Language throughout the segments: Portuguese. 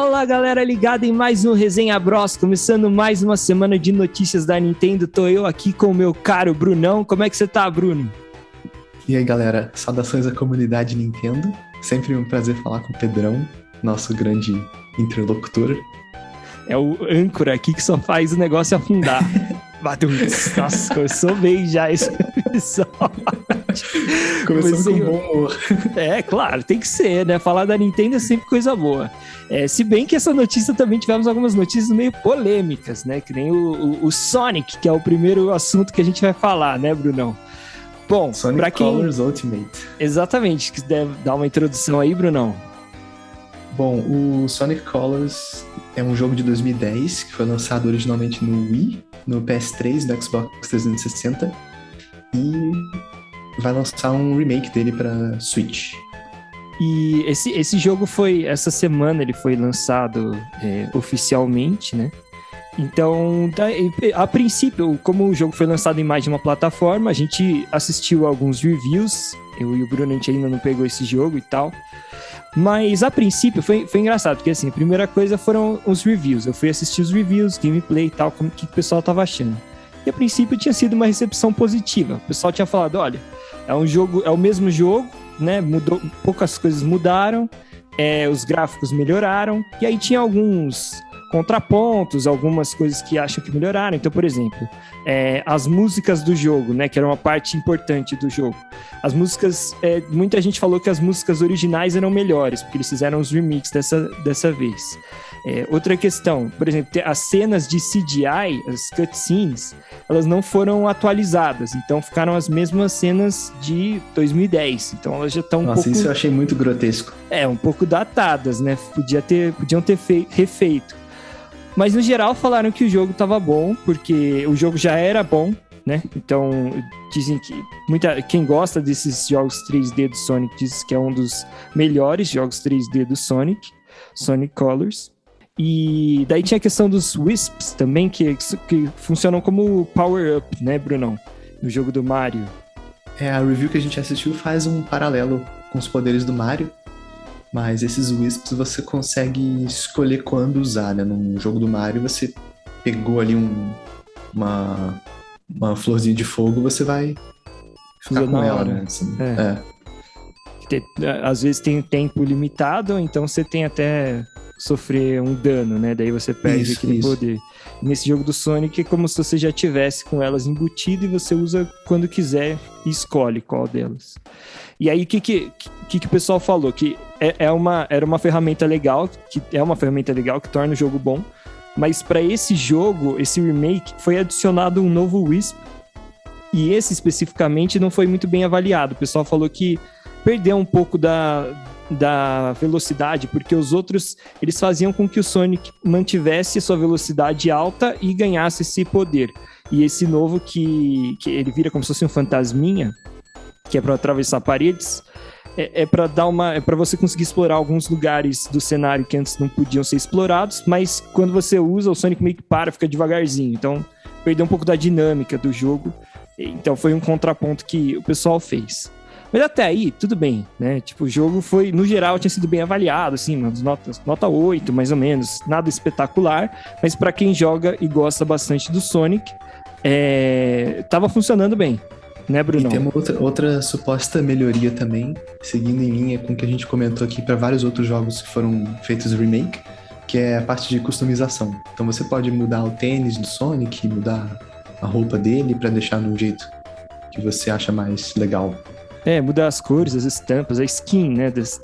Fala, galera ligada em mais um Resenha Bros, começando mais uma semana de notícias da Nintendo. Tô eu aqui com o meu caro Brunão. Como é que você tá, Bruno? E aí, galera, saudações à comunidade Nintendo. Sempre um prazer falar com o Pedrão, nosso grande interlocutor. É o âncora aqui que só faz o negócio afundar. Bateu. Nossa, começou bem já esse episódio. Começamos com bom humor. É, claro, tem que ser, né? Falar da Nintendo é sempre coisa boa. Se bem que essa notícia também tivemos algumas notícias meio polêmicas, né? Que nem o Sonic, que é o primeiro assunto que a gente vai falar, né, Brunão? Bom, Sonic pra quem... Colors Ultimate. Exatamente, que deve dar uma introdução aí, Brunão. Bom, o Sonic Colors é um jogo de 2010 que foi lançado originalmente no Wii, no PS3, no Xbox 360 e vai lançar um remake dele para Switch. E esse jogo foi, essa semana ele foi lançado oficialmente, né? Então, a princípio, como o jogo foi lançado em mais de uma plataforma, a gente assistiu alguns reviews, eu e o Bruno, a gente ainda não pegou esse jogo e tal, mas a princípio foi engraçado, porque assim, a primeira coisa foram os reviews, eu fui assistir os reviews, gameplay e tal, como que o pessoal tava achando. E a princípio tinha sido uma recepção positiva, o pessoal tinha falado, olha, é o mesmo jogo, né, mudou, poucas coisas mudaram, os gráficos melhoraram, e aí tinha alguns contrapontos, algumas coisas que acham que melhoraram. Então, por exemplo, as músicas do jogo, né, que era uma parte importante do jogo. As músicas, muita gente falou que as músicas originais eram melhores, porque eles fizeram os remixes dessa vez. Outra questão, por exemplo, as cenas de CGI, as cutscenes, elas não foram atualizadas, então ficaram as mesmas cenas de 2010. Então elas já estão Nossa, isso eu achei muito grotesco. Um pouco datadas, né? Podiam ter refeito. Mas, no geral, falaram que o jogo estava bom, porque o jogo já era bom, né? Então, dizem que quem gosta desses jogos 3D do Sonic diz que é um dos melhores jogos 3D do Sonic Colors. E daí tinha a questão dos Wisps também, que funcionam como power-up, né, Brunão? No jogo do Mario. A review que a gente assistiu faz um paralelo com os poderes do Mario. Mas esses Wisps você consegue escolher quando usar, né? No jogo do Mario você pegou ali uma florzinha de fogo, você vai ficar com ela, né? Assim, Às vezes tem um tempo limitado, então você tem até sofrer um dano, né? Daí você perde aquele poder. Nesse jogo do Sonic é como se você já tivesse com elas embutido e você usa quando quiser e escolhe qual delas. E aí, o que o pessoal falou? Que era uma ferramenta legal, que torna o jogo bom, mas para esse jogo, esse remake, foi adicionado um novo Wisp, e esse especificamente não foi muito bem avaliado. O pessoal falou que perdeu um pouco da velocidade, porque os outros, eles faziam com que o Sonic mantivesse sua velocidade alta e ganhasse esse poder. E esse novo, que ele vira como se fosse um fantasminha, que é para atravessar paredes, para você conseguir explorar alguns lugares do cenário que antes não podiam ser explorados, mas quando você usa, o Sonic meio que fica devagarzinho. Então, perdeu um pouco da dinâmica do jogo. Então, foi um contraponto que o pessoal fez. Mas até aí, tudo bem, né? Tipo, o jogo foi, no geral, tinha sido bem avaliado, assim, nota 8, mais ou menos. Nada espetacular, mas pra quem joga e gosta bastante do Sonic, tava funcionando bem, né, Bruno? E tem uma outra suposta melhoria também, seguindo em linha com o que a gente comentou aqui para vários outros jogos que foram feitos remake, que é a parte de customização. Então você pode mudar o tênis do Sonic, mudar a roupa dele para deixar de um jeito que você acha mais legal. Mudar as cores, as estampas, a skin, né, das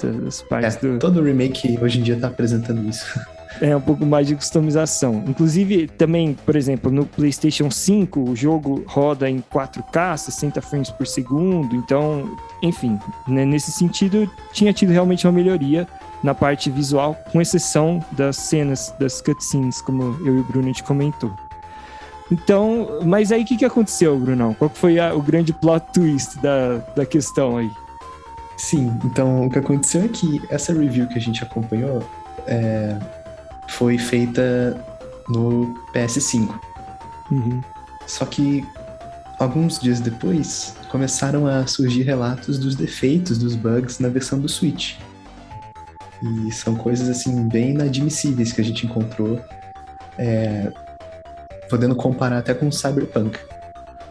partes do... Todo remake hoje em dia tá apresentando isso. Um pouco mais de customização. Inclusive, também, por exemplo, no PlayStation 5, o jogo roda em 4K, 60 frames por segundo, então, enfim, né, nesse sentido, tinha tido realmente uma melhoria na parte visual, com exceção das cenas, das cutscenes, como eu e o Bruno a gente comentou. Então, mas aí o que aconteceu, Brunão? Qual que foi o grande plot twist da questão aí? Sim, então o que aconteceu é que essa review que a gente acompanhou foi feita no PS5. Uhum. Só que alguns dias depois começaram a surgir relatos dos defeitos, dos bugs na versão do Switch. E são coisas, assim, bem inadmissíveis que a gente encontrou, podendo comparar até com o Cyberpunk,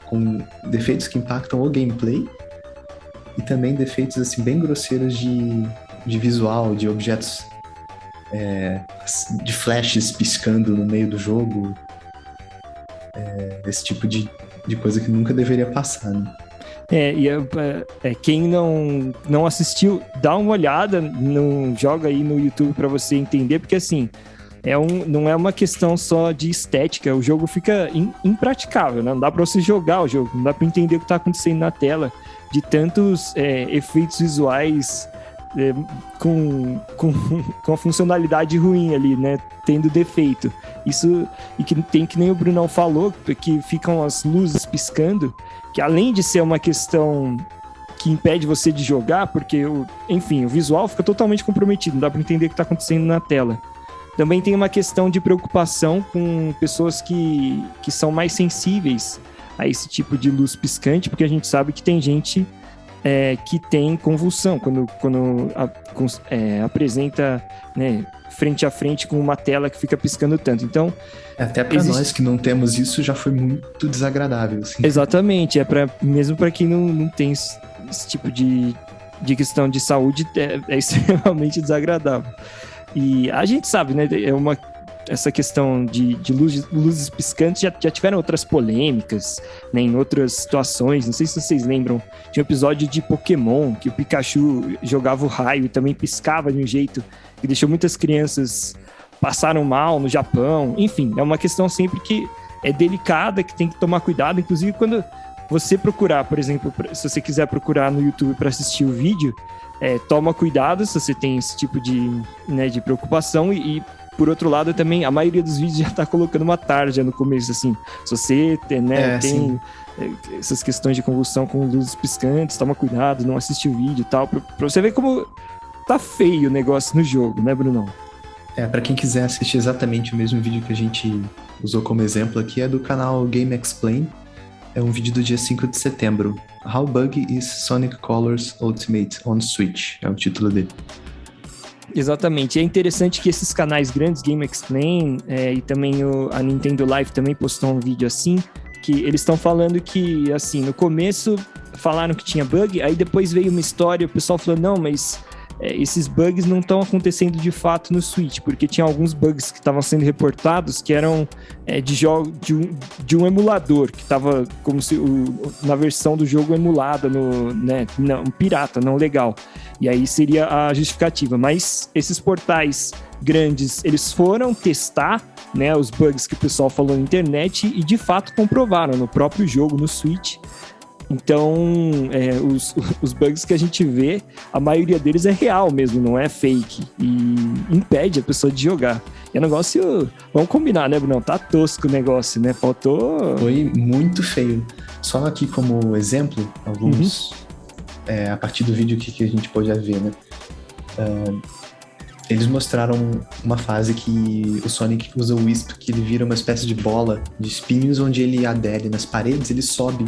com defeitos que impactam o gameplay e também defeitos, assim, bem grosseiros de visual, de objetos, de flashes piscando no meio do jogo, esse tipo de coisa que nunca deveria passar, né? Quem não assistiu, dá uma olhada, joga aí no YouTube para você entender, porque assim, não é uma questão só de estética, o jogo fica impraticável, né? Não dá para você jogar o jogo, não dá para entender o que tá acontecendo na tela, de tantos efeitos visuais com a funcionalidade ruim ali, né? Tendo defeito. Isso, e que nem o Brunão falou, que ficam as luzes piscando, que além de ser uma questão que impede você de jogar, porque, o visual fica totalmente comprometido, não dá para entender o que está acontecendo na tela. Também tem uma questão de preocupação com pessoas que são mais sensíveis a esse tipo de luz piscante, porque a gente sabe que tem gente que tem convulsão quando apresenta, né, frente a frente com uma tela que fica piscando tanto. Então, até para nós que não temos isso já foi muito desagradável, assim. Exatamente, mesmo para quem não tem esse tipo de questão de saúde, é extremamente desagradável. E a gente sabe, né, essa questão de luzes piscantes já tiveram outras polêmicas, né, em outras situações. Não sei se vocês lembram, tinha um episódio de Pokémon que o Pikachu jogava o raio e também piscava de um jeito que deixou muitas crianças passaram mal no Japão. Enfim, é uma questão sempre que é delicada, que tem que tomar cuidado. Inclusive, quando você procurar, por exemplo, se você quiser procurar no YouTube para assistir o vídeo, toma cuidado se você tem esse tipo de preocupação e por outro lado, também, a maioria dos vídeos já tá colocando uma tarja no começo, assim. Se você tem essas questões de convulsão com luzes piscantes, toma cuidado, não assiste o vídeo e tal, pra você ver como tá feio o negócio no jogo, né, Brunão? Pra quem quiser assistir exatamente o mesmo vídeo que a gente usou como exemplo aqui, é do canal Game Explain. É um vídeo do dia 5 de setembro. How Buggy is Sonic Colors Ultimate on Switch? É o título dele. Exatamente, é interessante que esses canais grandes, Game Explain e também a Nintendo Live também postou um vídeo assim, que eles estão falando que, assim, no começo falaram que tinha bug, aí depois veio uma história, o pessoal falou, não, mas esses bugs não estão acontecendo de fato no Switch, porque tinha alguns bugs que estavam sendo reportados que eram de um emulador, que estava como se na versão do jogo emulada, um pirata, não legal. E aí seria a justificativa. Mas esses portais grandes, eles foram testar, né, os bugs que o pessoal falou na internet e de fato comprovaram no próprio jogo, no Switch. Então, os bugs que a gente vê, a maioria deles é real mesmo, não é fake. E impede a pessoa de jogar. E é um negócio... Vamos combinar, né, Bruno? Tá tosco o negócio, né? Faltou... Foi muito feio. Só aqui como exemplo, alguns... a partir do vídeo que a gente pode ver, né? Eles mostraram uma fase que o Sonic usa o Wisp, que ele vira uma espécie de bola de espinhos, onde ele adere nas paredes, ele sobe.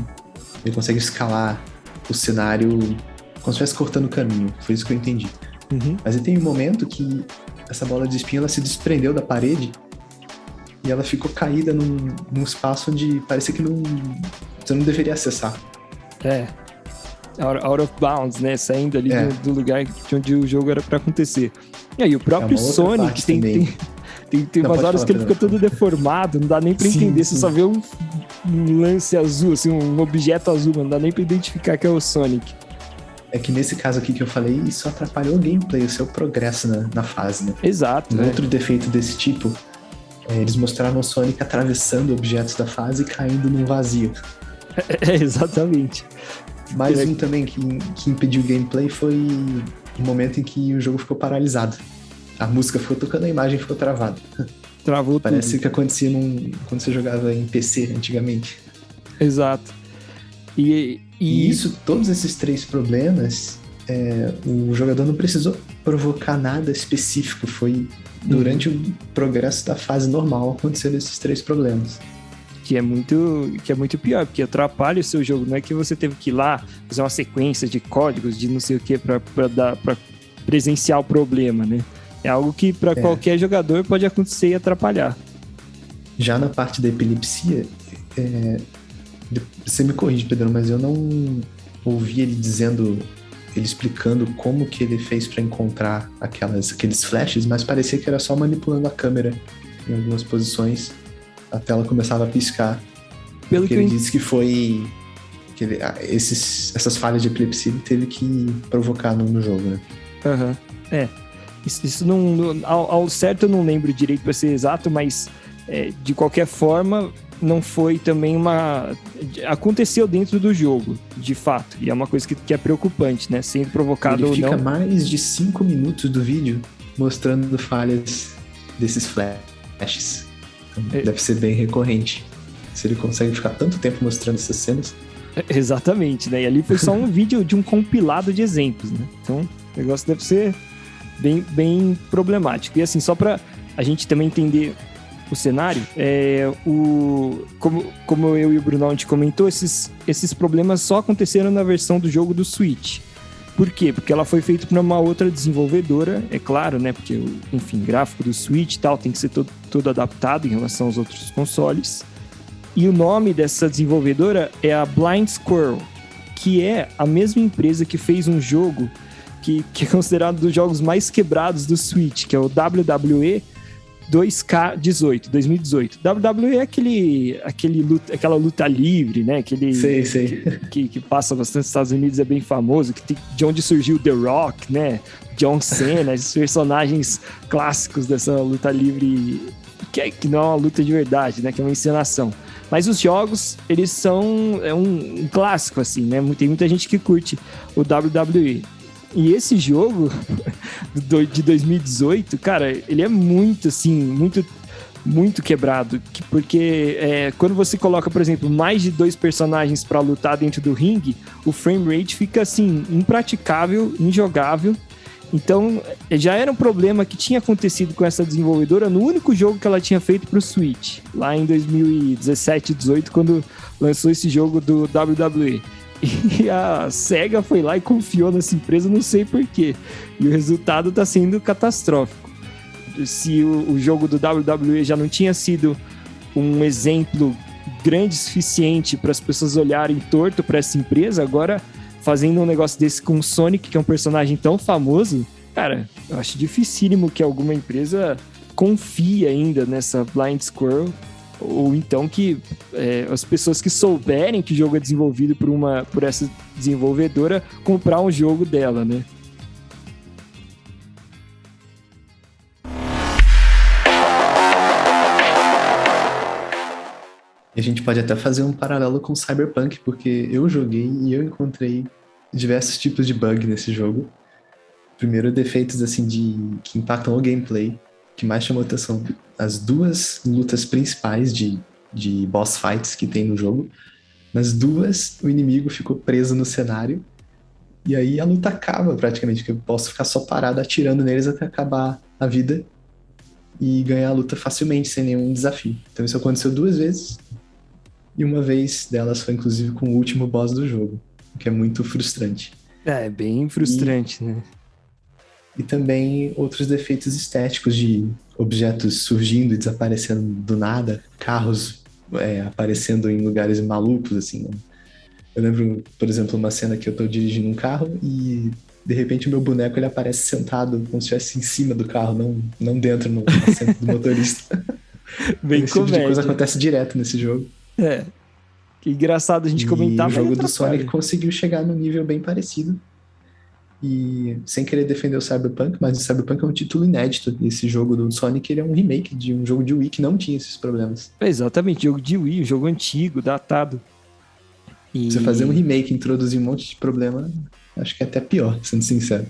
Ele consegue escalar o cenário como se estivesse cortando o caminho. Foi isso que eu entendi. Uhum. Mas aí tem um momento que essa bola de espinho ela se desprendeu da parede e ela ficou caída num espaço onde parecia que você não deveria acessar. Out of bounds, né? Saindo ali do lugar de onde o jogo era pra acontecer. E aí o próprio Sonic tem umas horas que ele fica todo deformado, não dá nem pra entender. Você só vê um lance azul, assim, um objeto azul, não dá nem pra identificar que é o Sonic. É que nesse caso aqui que eu falei, isso atrapalhou o gameplay, o seu progresso na fase, né? Exato. Outro defeito desse tipo, eles mostraram o Sonic atravessando objetos da fase e caindo num vazio. Exatamente. Mais um também que impediu o gameplay foi o momento em que o jogo ficou paralisado. A música ficou tocando, a imagem ficou travada. Travou Parece tudo. que acontecia quando você jogava em PC antigamente. Exato. E isso, todos esses três problemas, o jogador não precisou provocar nada específico. Foi durante o progresso da fase normal aconteceram esses três problemas. Que é muito pior, porque atrapalha o seu jogo. Não é que você teve que ir lá fazer uma sequência de códigos, de não sei o que, pra presenciar o problema, né? É algo que para qualquer jogador pode acontecer e atrapalhar. Já na parte da epilepsia, você me corrige, Pedro, mas eu não ouvi ele explicando como que ele fez para encontrar aqueles flashes, mas parecia que era só manipulando a câmera em algumas posições, a tela começava a piscar. Pelo que ele disse que foi essas falhas de epilepsia ele teve que provocar no jogo, né? Isso não, ao certo eu não lembro direito para ser exato, mas de qualquer forma não foi também aconteceu dentro do jogo, de fato, e é uma coisa que é preocupante, né? Sendo provocado ou não. Ele fica mais de 5 minutos do vídeo mostrando falhas desses flashes. Deve ser bem recorrente. Se ele consegue ficar tanto tempo mostrando essas cenas. Exatamente, né? E ali foi só um vídeo de um compilado de exemplos, né? Então, o negócio deve ser bem, bem problemático. E assim, só pra a gente também entender o cenário, como eu e o Bruno a gente comentou, esses problemas só aconteceram na versão do jogo do Switch. Por quê? Porque ela foi feita por uma outra desenvolvedora, é claro, né? Porque, enfim, gráfico do Switch e tal tem que ser todo adaptado em relação aos outros consoles. E o nome dessa desenvolvedora é a Blind Squirrel, que é a mesma empresa que fez um jogo que é considerado um dos jogos mais quebrados do Switch, que é o WWE 2K18, 2018. WWE é aquela luta livre, né? Sei. Que passa bastante nos Estados Unidos, é bem famoso, de onde surgiu The Rock, né? John Cena, esses personagens clássicos dessa luta livre, que não é uma luta de verdade, né? Que é uma encenação. Mas os jogos, eles são um clássico, assim, né? Tem muita gente que curte o WWE. E esse jogo de 2018, cara, ele é muito, assim, muito quebrado. Porque quando você coloca, por exemplo, mais de 2 personagens pra lutar dentro do ringue, o frame rate fica, assim, impraticável, injogável. Então, já era um problema que tinha acontecido com essa desenvolvedora no único jogo que ela tinha feito pro Switch, lá em 2017, 2018, quando lançou esse jogo do WWE. E a SEGA foi lá e confiou nessa empresa, não sei porquê. E o resultado tá sendo catastrófico. Se o jogo do WWE já não tinha sido um exemplo grande o suficiente para as pessoas olharem torto para essa empresa, agora fazendo um negócio desse com o Sonic, que é um personagem tão famoso, cara, eu acho dificílimo que alguma empresa confie ainda nessa Blind Squirrel, ou então que as pessoas que souberem que o jogo é desenvolvido por essa desenvolvedora, comprar um jogo dela, né? E a gente pode até fazer um paralelo com Cyberpunk, porque eu joguei e eu encontrei diversos tipos de bug nesse jogo. Primeiro, defeitos assim que impactam o gameplay, que mais chamou atenção. As 2 lutas principais de boss fights que tem no jogo, nas 2 o inimigo ficou preso no cenário, e aí a luta acaba praticamente, porque eu posso ficar só parado atirando neles até acabar a vida e ganhar a luta facilmente, sem nenhum desafio. Então isso aconteceu 2 vezes, e uma vez delas foi inclusive com o último boss do jogo, o que é muito frustrante. É bem frustrante, né? E também outros defeitos estéticos de objetos surgindo e desaparecendo do nada, carros aparecendo em lugares malucos, assim. Eu lembro, por exemplo, uma cena que eu tô dirigindo um carro e de repente o meu boneco ele aparece sentado como se estivesse em cima do carro, não dentro no assento do motorista. Bem Esse tipo de coisa acontece direto nesse jogo. Que engraçado a gente comentar. O jogo do Sonic conseguiu chegar num nível bem parecido. E sem querer defender o Cyberpunk, mas o Cyberpunk é um título inédito. Esse jogo do Sonic ele é um remake de um jogo de Wii que não tinha esses problemas. Exatamente, jogo de Wii, um jogo antigo, datado. Você fazer um remake e introduzir um monte de problema, acho que é até pior, sendo sincero.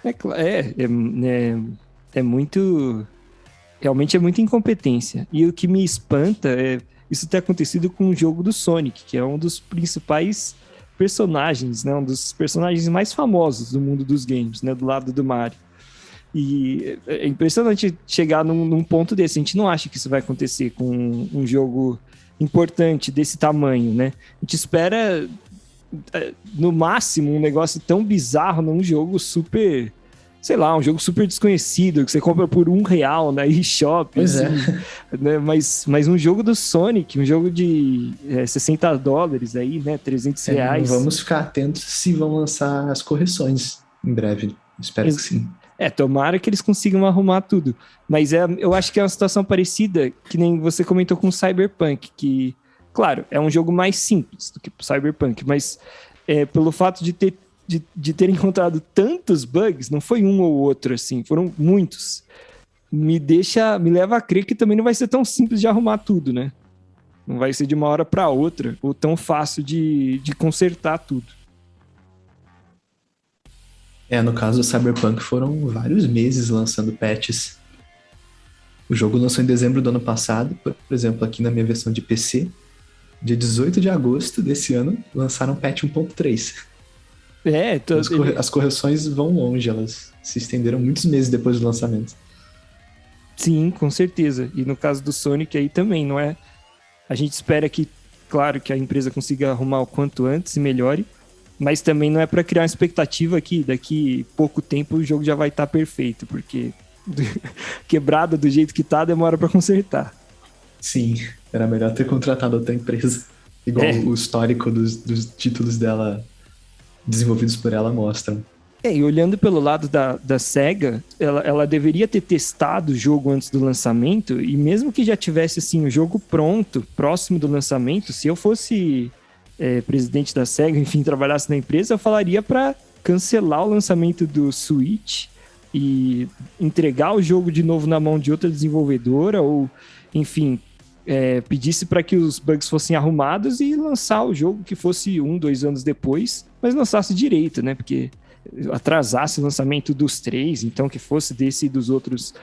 É muito... Realmente é muita incompetência. E o que me espanta é isso ter acontecido com o jogo do Sonic, que é um dos principais personagens, né? Um dos personagens mais famosos do mundo dos games, né? Do lado do Mario. E é impressionante chegar num ponto desse. A gente não acha que isso vai acontecer com um jogo importante desse tamanho, né? A gente espera, no máximo, um negócio tão bizarro num jogo super sei lá, um jogo super desconhecido, que você compra por R$1 na eShop. Pois assim, né? Mas um jogo do Sonic, um jogo de $60 aí, né? R$300. Vamos ficar atentos se vão lançar as correções em breve. Espero que sim. Tomara que eles consigam arrumar tudo. Mas eu acho que é uma situação parecida, que nem você comentou com o Cyberpunk, que, claro, é um jogo mais simples do que o Cyberpunk, mas pelo fato de ter encontrado tantos bugs, não foi um ou outro, assim, foram muitos. Me leva a crer que também não vai ser tão simples de arrumar tudo, né? Não vai ser de uma hora para outra, ou tão fácil de consertar tudo. No caso do Cyberpunk foram vários meses lançando patches. O jogo lançou em dezembro do ano passado, por exemplo, aqui na minha versão de PC, dia 18 de agosto desse ano, lançaram patch 1.3. As correções vão longe, elas se estenderam muitos meses depois do lançamento. Sim, com certeza. E no caso do Sonic aí também, não é? A gente espera que, claro, que a empresa consiga arrumar o quanto antes e melhore, mas também não é para criar uma expectativa que daqui pouco tempo o jogo já vai estar perfeito, porque quebrado do jeito que tá, demora para consertar. Sim, era melhor ter contratado outra empresa. Igual o histórico dos títulos dela desenvolvidos por ela mostram. E olhando pelo lado da SEGA, ela deveria ter testado o jogo antes do lançamento, e mesmo que já tivesse assim, o jogo pronto, próximo do lançamento, se eu fosse presidente da SEGA, enfim, trabalhasse na empresa, eu falaria para cancelar o lançamento do Switch e entregar o jogo de novo na mão de outra desenvolvedora, ou, enfim, pedisse para que os bugs fossem arrumados e lançar o jogo que fosse 1-2 anos depois, mas lançasse direito, né? Porque atrasasse o lançamento dos 3, então que fosse desse e dos outros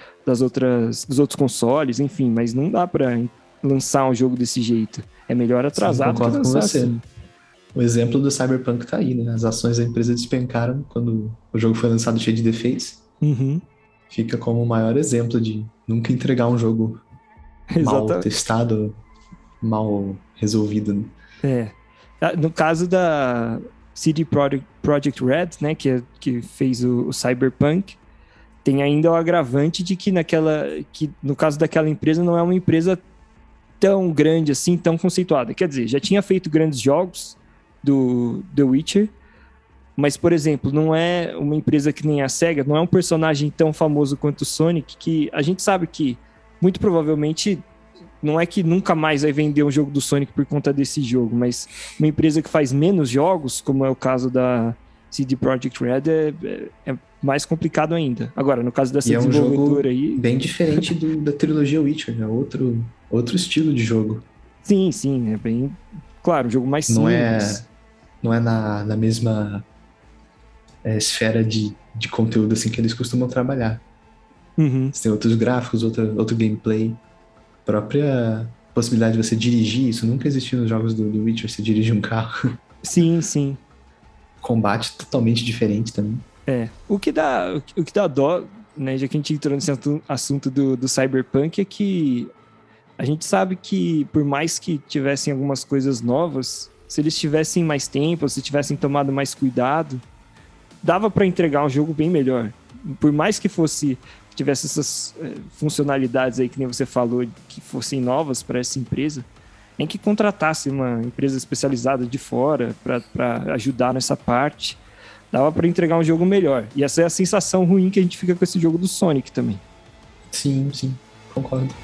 consoles, enfim, mas não dá para lançar um jogo desse jeito. É melhor atrasar do que lançar assim. O exemplo do Cyberpunk tá aí, né? As ações da empresa despencaram quando o jogo foi lançado cheio de defeitos. Uhum. Fica como o maior exemplo de nunca entregar um jogo mal testado, mal resolvido. Né? No caso da CD Projekt Red, né, que fez o Cyberpunk, tem ainda o agravante de que no caso daquela empresa não é uma empresa tão grande assim, tão conceituada. Quer dizer, já tinha feito grandes jogos do The Witcher, mas, por exemplo, não é uma empresa que nem a SEGA, não é um personagem tão famoso quanto o Sonic, que a gente sabe que, muito provavelmente, não é que nunca mais vai vender um jogo do Sonic por conta desse jogo, mas uma empresa que faz menos jogos, como é o caso da CD Projekt Red, é mais complicado ainda. Agora, no caso dessa desenvolvedora aí... bem diferente da trilogia Witcher, né? Outro estilo de jogo. Sim, é bem... Claro, um jogo mais simples. Não é na mesma esfera de conteúdo assim que eles costumam trabalhar. Uhum. Você tem outros gráficos, outro gameplay. A própria possibilidade de você dirigir, isso nunca existiu nos jogos do Witcher, você dirige um carro. Sim. Combate totalmente diferente também. O que dá dó, né, já que a gente entrou nesse assunto do Cyberpunk, é que a gente sabe que, por mais que tivessem algumas coisas novas, se eles tivessem mais tempo, se tivessem tomado mais cuidado, dava para entregar um jogo bem melhor. Por mais que tivesse essas funcionalidades aí, que nem você falou, que fossem novas para essa empresa, nem que contratasse uma empresa especializada de fora para ajudar nessa parte, dava para entregar um jogo melhor. E essa é a sensação ruim que a gente fica com esse jogo do Sonic também. Sim, concordo.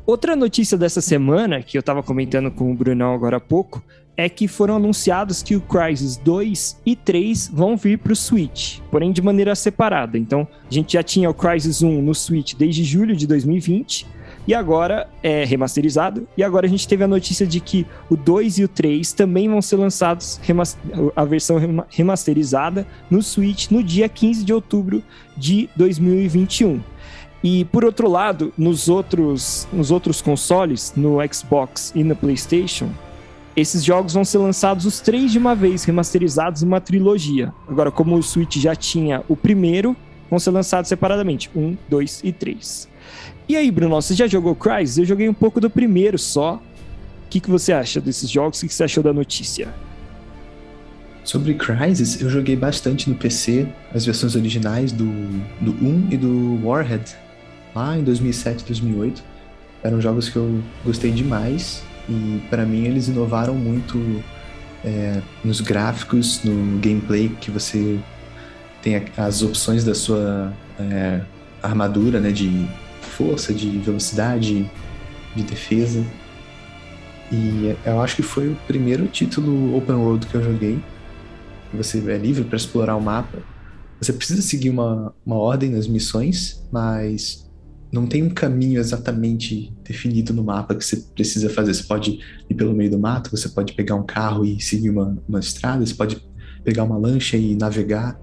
Outra notícia dessa semana, que eu estava comentando com o Brunão agora há pouco, é que foram anunciados que o Crysis 2 e 3 vão vir para o Switch, porém de maneira separada. Então, a gente já tinha o Crysis 1 no Switch desde julho de 2020, e agora é remasterizado, e agora a gente teve a notícia de que o 2 e o 3 também vão ser lançados, a versão remasterizada, no Switch no dia 15 de outubro de 2021. E, por outro lado, nos outros consoles, no Xbox e no PlayStation, esses jogos vão ser lançados os 3 de uma vez, remasterizados em uma trilogia. Agora, como o Switch já tinha o primeiro, vão ser lançados separadamente, 1, 2 e 3. E aí, Bruno, você já jogou Crysis? Eu joguei um pouco do primeiro só. O que você acha desses jogos? O que você achou da notícia? Sobre Crysis, eu joguei bastante no PC, as versões originais do 1 e do Warhead, lá em 2007, 2008. Eram jogos que eu gostei demais e, para mim, eles inovaram muito nos gráficos, no gameplay, que você tem as opções da sua armadura, né, de força, de velocidade, de defesa. E eu acho que foi o primeiro título open world que eu joguei. Você é livre para explorar o mapa. Você precisa seguir uma ordem nas missões, mas não tem um caminho exatamente definido no mapa que você precisa fazer. Você pode ir pelo meio do mato, você pode pegar um carro e seguir uma estrada, você pode pegar uma lancha e navegar.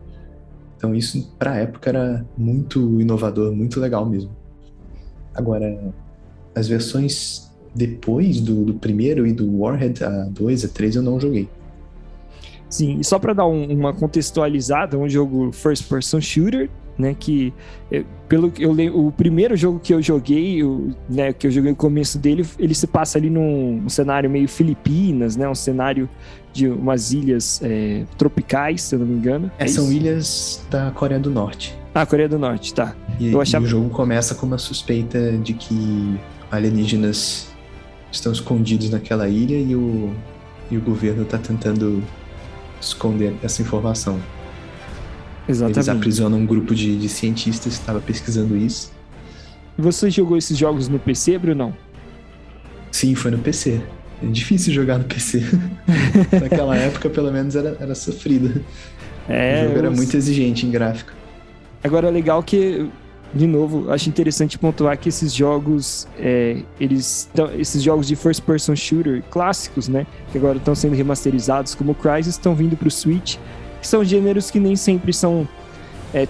Então isso, para a época, era muito inovador, muito legal mesmo. Agora, as versões depois do primeiro e do Warhead, a 2, a 3, eu não joguei. Sim, e só para dar uma contextualizada, um jogo first person shooter, né, que pelo que eu lembro, o primeiro jogo que eu joguei, que eu joguei no começo dele, ele se passa ali num cenário meio Filipinas, né, um cenário de umas ilhas tropicais, se eu não me engano. São ilhas da Coreia do Norte. Ah, Coreia do Norte, tá. E o jogo começa com uma suspeita de que alienígenas estão escondidos naquela ilha e o governo está tentando esconder essa informação. Exatamente. Eles aprisionam um grupo de cientistas que estava pesquisando isso. Você jogou esses jogos no PC, Brunão? Sim, foi no PC. É difícil jogar no PC. Naquela época, pelo menos, era sofrido. O jogo era muito exigente em gráfico. Agora, é legal que, de novo, acho interessante pontuar que esses jogos, esses jogos de first person shooter clássicos, né, que agora estão sendo remasterizados como o Crysis, estão vindo para o Switch, que são gêneros que nem sempre são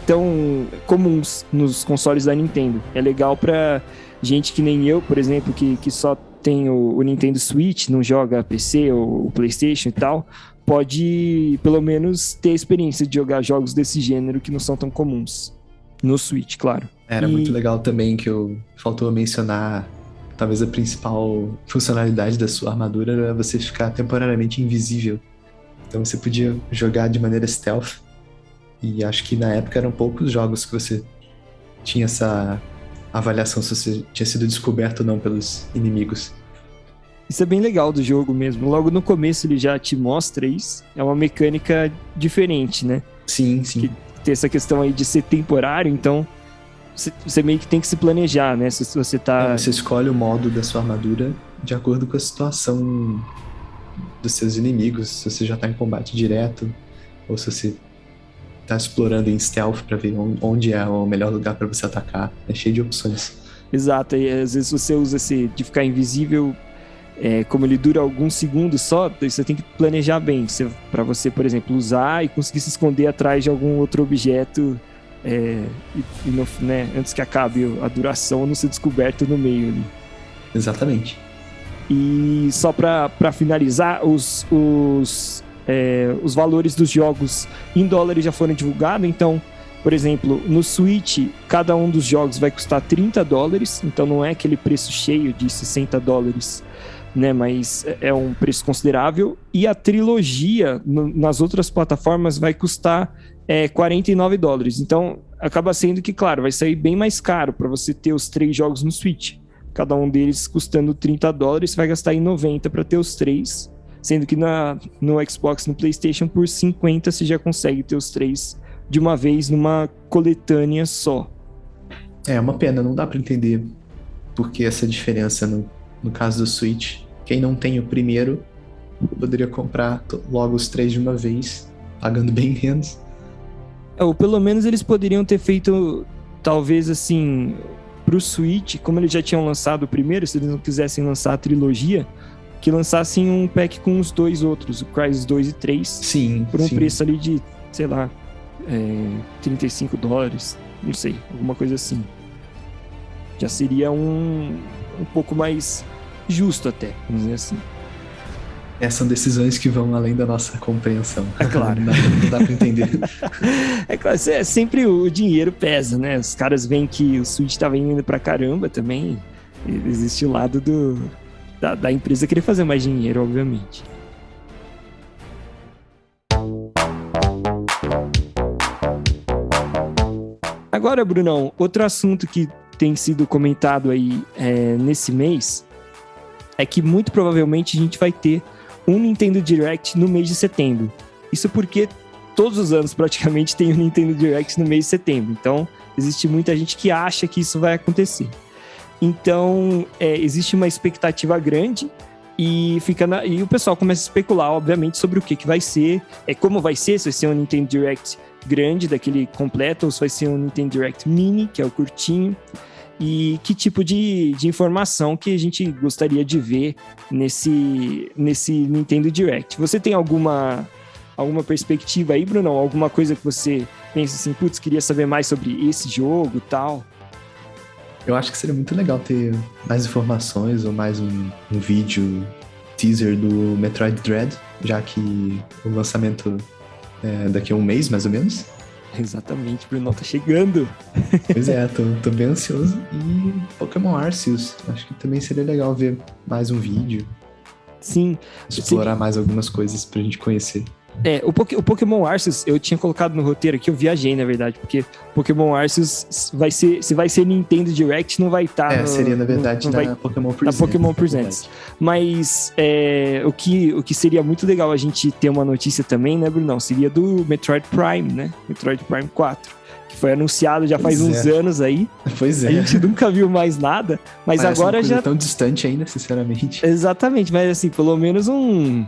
tão comuns nos consoles da Nintendo. É legal para gente que nem eu, por exemplo, que só tem o Nintendo Switch, não joga PC ou o PlayStation e tal, pode pelo menos ter a experiência de jogar jogos desse gênero que não são tão comuns. No Switch, claro. Era muito legal também que faltou mencionar, talvez a principal funcionalidade da sua armadura era você ficar temporariamente invisível. Então você podia jogar de maneira stealth. E acho que na época eram poucos jogos que você tinha essa avaliação se você tinha sido descoberto ou não pelos inimigos. Isso é bem legal do jogo mesmo. Logo no começo ele já te mostra isso. É uma mecânica diferente, né? Sim. Que tem essa questão aí de ser temporário, então você meio que tem que se planejar, né? Se você tá... Você escolhe o modo da sua armadura de acordo com a situação dos seus inimigos. Se você já tá em combate direto, ou se você tá explorando em stealth pra ver onde é o melhor lugar pra você atacar. É cheio de opções. Exato, e às vezes você usa esse de ficar invisível, como ele dura alguns segundos só, você tem que planejar bem, pra você, por exemplo, usar e conseguir se esconder atrás de algum outro objeto antes que acabe a duração, não ser descoberto no meio ali. Exatamente. E só pra finalizar, os valores dos jogos em dólares já foram divulgados, então, por exemplo, no Switch, cada um dos jogos vai custar $30, então não é aquele preço cheio de $60, né, mas é um preço considerável, e a trilogia nas outras plataformas vai custar $49, então acaba sendo que, claro, vai sair bem mais caro para você ter os 3 jogos no Switch, cada um deles custando $30, você vai gastar em $90 para ter os 3, sendo que no Xbox, no PlayStation, por $50 você já consegue ter os 3 de uma vez numa coletânea só. É uma pena, não dá para entender por que essa diferença no caso do Switch. Quem não tem o primeiro poderia comprar logo os 3 de uma vez, pagando bem menos. Ou pelo menos eles poderiam ter feito, talvez assim, pro Switch, como eles já tinham lançado o primeiro, se eles não quisessem lançar a trilogia, que lançassem um pack com os 2 outros, o Crysis 2 e 3. Sim. Por um preço ali de, sei lá, $35, não sei, alguma coisa assim. Já seria um pouco mais justo até, vamos dizer assim. São decisões que vão além da nossa compreensão. É claro. Não dá pra entender. É claro, sempre o dinheiro pesa, né? Os caras veem que o Switch tá vendendo pra caramba também. Existe o lado da empresa querer fazer mais dinheiro, obviamente. Agora, Brunão, outro assunto que tem sido comentado aí nesse mês é que muito provavelmente a gente vai ter um Nintendo Direct no mês de setembro. Isso porque todos os anos praticamente tem um Nintendo Direct no mês de setembro. Então, existe muita gente que acha que isso vai acontecer. Então, existe uma expectativa grande e o pessoal começa a especular, obviamente, sobre o que vai ser, como vai ser, se vai ser um Nintendo Direct grande, daquele completo, ou se vai ser um Nintendo Direct Mini, que é o curtinho. E que tipo de informação que a gente gostaria de ver nesse Nintendo Direct. Você tem alguma perspectiva aí, Brunão? Alguma coisa que você pensa assim, putz, queria saber mais sobre esse jogo e tal? Eu acho que seria muito legal ter mais informações ou mais um vídeo teaser do Metroid Dread, já que o lançamento é daqui a um mês, mais ou menos. Exatamente, Bruno, tá chegando. Pois é, tô bem ansioso. E Pokémon Arceus, acho que também seria legal ver mais um vídeo. Sim. Explorar mais algumas coisas pra gente conhecer. O Pokémon Arceus, eu tinha colocado no roteiro aqui, eu viajei, na verdade, porque Pokémon Arceus se vai ser Nintendo Direct, não vai estar... seria, na verdade, na Pokémon Presents. Na Pokémon Presents. Mas o que seria muito legal a gente ter uma notícia também, né, Brunão? Seria do Metroid Prime, né? Metroid Prime 4. Que foi anunciado já faz uns anos aí. Pois é. A gente nunca viu mais nada, mas parece agora uma coisa já... tão distante ainda, sinceramente. Exatamente, mas assim, pelo menos um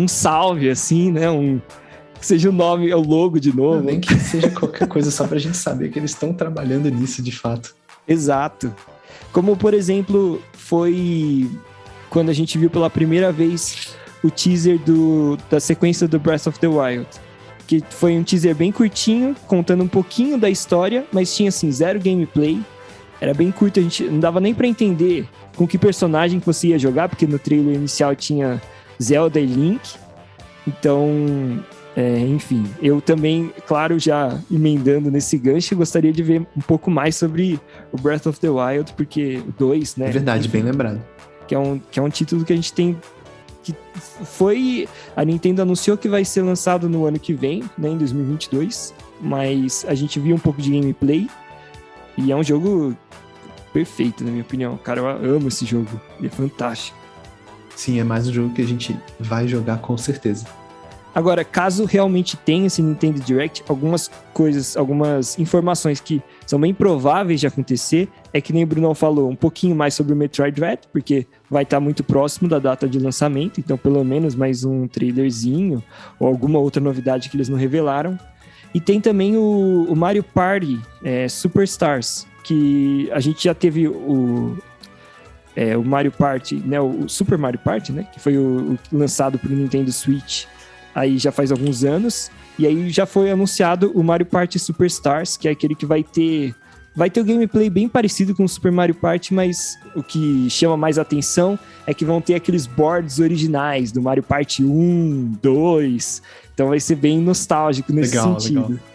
salve, assim, né? Que seja o nome, o logo de novo. Nem que seja qualquer coisa, só pra gente saber que eles estão trabalhando nisso de fato. Exato. Como, por exemplo, foi quando a gente viu pela primeira vez o teaser da sequência do Breath of the Wild. Que foi um teaser bem curtinho, contando um pouquinho da história, mas tinha, assim, 0 gameplay. Era bem curto, a gente não dava nem pra entender com que personagem que você ia jogar, porque no trailer inicial tinha Zelda e Link. Então, enfim, eu também, claro, já emendando nesse gancho, gostaria de ver um pouco mais sobre o Breath of the Wild, porque o 2, né? É verdade, bem lembrado. Que é um título que a gente tem... A Nintendo anunciou que vai ser lançado no ano que vem, né, em 2022, mas a gente viu um pouco de gameplay e é um jogo perfeito, na minha opinião. Cara, eu amo esse jogo, ele é fantástico. Sim, é mais um jogo que a gente vai jogar com certeza. Agora, caso realmente tenha esse Nintendo Direct, algumas informações que são bem prováveis de acontecer, é que nem o Brunão falou, um pouquinho mais sobre o Metroid Dread, porque vai estar muito próximo da data de lançamento, então pelo menos mais um trailerzinho, ou alguma outra novidade que eles não revelaram. E tem também o Mario Party Superstars, que a gente já teve o Mario Party, né, o Super Mario Party, né, que foi o lançado para o Nintendo Switch aí já faz alguns anos, e aí já foi anunciado o Mario Party Superstars, que é aquele que vai ter o gameplay bem parecido com o Super Mario Party, mas o que chama mais atenção é que vão ter aqueles boards originais do Mario Party 1, 2, então vai ser bem nostálgico nesse sentido. Legal.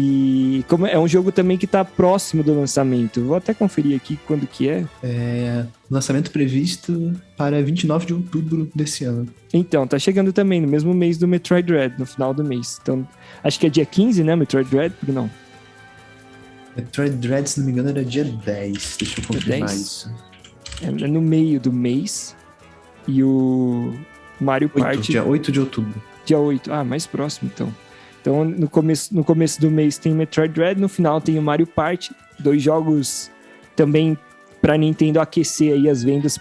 E como é um jogo também que está próximo do lançamento. Vou até conferir aqui quando que é. Lançamento previsto para 29 de outubro desse ano. Então, tá chegando também no mesmo mês do Metroid Dread, no final do mês. Então, acho que é dia 15, né, Metroid Dread? Não. Metroid Dread, se não me engano, era dia 10. Deixa eu confirmar isso. É no meio do mês. E o Mario Party... Dia 8 de outubro. Dia 8. Ah, mais próximo, então. Então, no começo do mês tem Metroid Dread, no final tem o Mario Party, 2 jogos também para Nintendo aquecer aí as vendas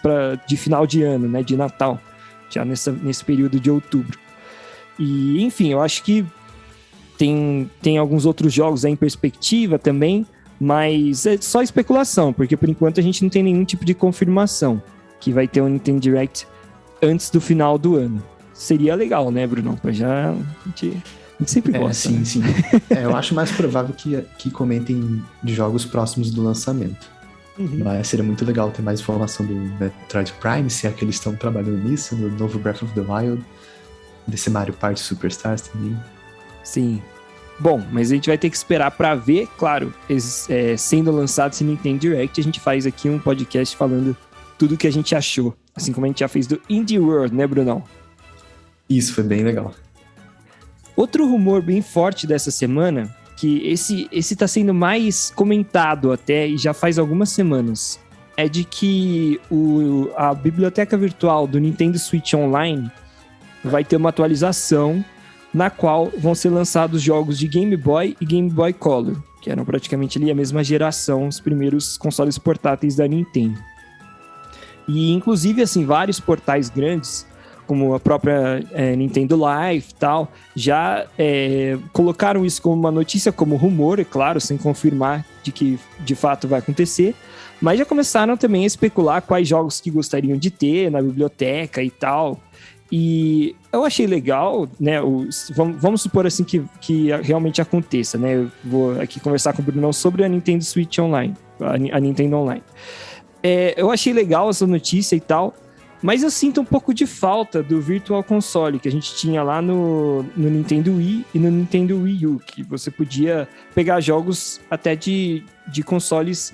de final de ano, né, de Natal, já nesse período de outubro. E, enfim, eu acho que tem alguns outros jogos aí em perspectiva também, mas é só especulação, porque por enquanto a gente não tem nenhum tipo de confirmação que vai ter um Nintendo Direct antes do final do ano. Seria legal, né, Bruno? Pra já... A gente sempre gosta. Sim, né? Sim. Eu acho mais provável que comentem de jogos próximos do lançamento. Mas seria muito legal ter mais informação do Metroid Prime, se é que eles estão trabalhando nisso, no novo Breath of the Wild, desse Mario Party Superstars também. Sim. Bom, mas a gente vai ter que esperar para ver, claro, sendo lançado esse Nintendo Direct, a gente faz aqui um podcast falando tudo o que a gente achou, assim como a gente já fez do Indie World, né, Brunão? Isso, foi bem legal. Outro rumor bem forte dessa semana, que esse tá sendo mais comentado até, e já faz algumas semanas, é de que a biblioteca virtual do Nintendo Switch Online vai ter uma atualização na qual vão ser lançados jogos de Game Boy e Game Boy Color, que eram praticamente ali a mesma geração, os primeiros consoles portáteis da Nintendo. E, inclusive, assim, vários portais grandes, como a própria Nintendo Live e tal, já colocaram isso como uma notícia, como rumor, é claro, sem confirmar de que de fato vai acontecer, mas já começaram também a especular quais jogos que gostariam de ter na biblioteca e tal. E eu achei legal, né? Vamos supor assim que realmente aconteça, né? Eu vou aqui conversar com o Brunão sobre a Nintendo Switch Online, a Nintendo Online. Eu achei legal essa notícia e tal, mas eu sinto um pouco de falta do Virtual Console que a gente tinha lá no Nintendo Wii e no Nintendo Wii U, que você podia pegar jogos até de consoles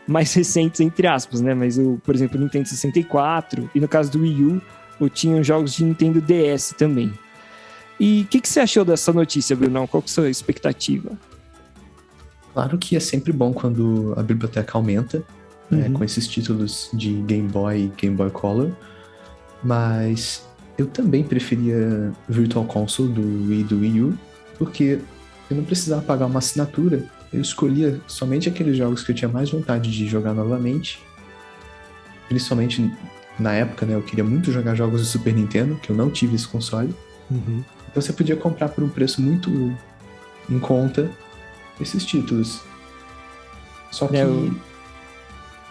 mais recentes, entre aspas, né? Mas, por exemplo, o Nintendo 64 e no caso do Wii U, ou tinham jogos de Nintendo DS também. E o que você achou dessa notícia, Brunão? Qual que é a sua expectativa? Claro que é sempre bom quando a biblioteca aumenta, né, com esses títulos de Game Boy e Game Boy Color, mas eu também preferia Virtual Console do Wii e do Wii U, porque eu não precisava pagar uma assinatura, eu escolhia somente aqueles jogos que eu tinha mais vontade de jogar novamente, principalmente na época, né, eu queria muito jogar jogos do Super Nintendo, que eu não tive esse console. Então você podia comprar por um preço muito em conta esses títulos. Só que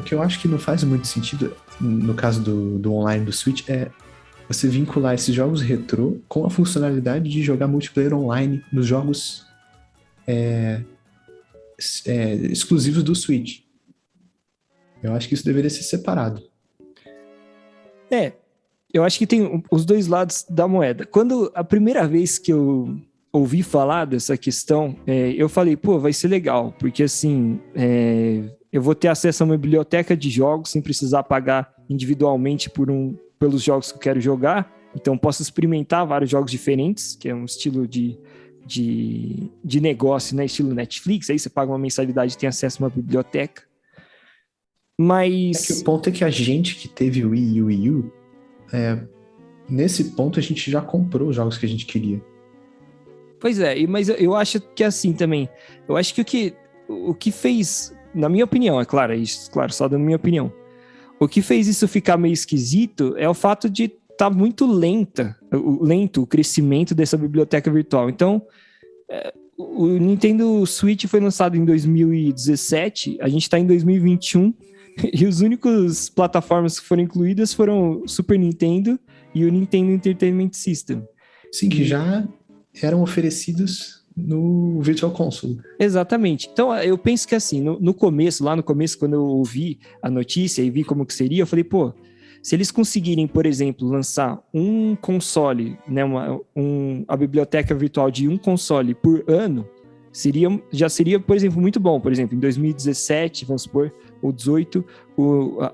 o que eu acho que não faz muito sentido, no caso do online do Switch, é você vincular esses jogos retrô com a funcionalidade de jogar multiplayer online nos jogos exclusivos do Switch. Eu acho que isso deveria ser separado. Eu acho que tem os dois lados da moeda. Quando a primeira vez que eu ouvi falar dessa questão, eu falei, vai ser legal, porque assim, eu vou ter acesso a uma biblioteca de jogos sem precisar pagar individualmente pelos jogos que eu quero jogar, então posso experimentar vários jogos diferentes, que é um estilo de negócio, né? Estilo Netflix, aí você paga uma mensalidade e tem acesso a uma biblioteca. Mas... o ponto é que a gente que teve o Wii e o Wii U, nesse ponto a gente já comprou os jogos que a gente queria. Pois mas eu acho que é assim também. Eu acho que o que fez, na minha opinião, é claro, só dando minha opinião, o que fez isso ficar meio esquisito é o fato de estar muito lento o crescimento dessa biblioteca virtual. Então, o Nintendo Switch foi lançado em 2017, a gente está em 2021, e os únicos plataformas que foram incluídas foram o Super Nintendo e o Nintendo Entertainment System. Sim, que já eram oferecidos no Virtual Console. Exatamente. Então, eu penso que assim, no começo, quando eu ouvi a notícia e vi como que seria, eu falei, se eles conseguirem, por exemplo, lançar um console, né, a biblioteca virtual de um console por ano, já seria, por exemplo, muito bom. Por exemplo, em 2017, vamos supor, ou 18,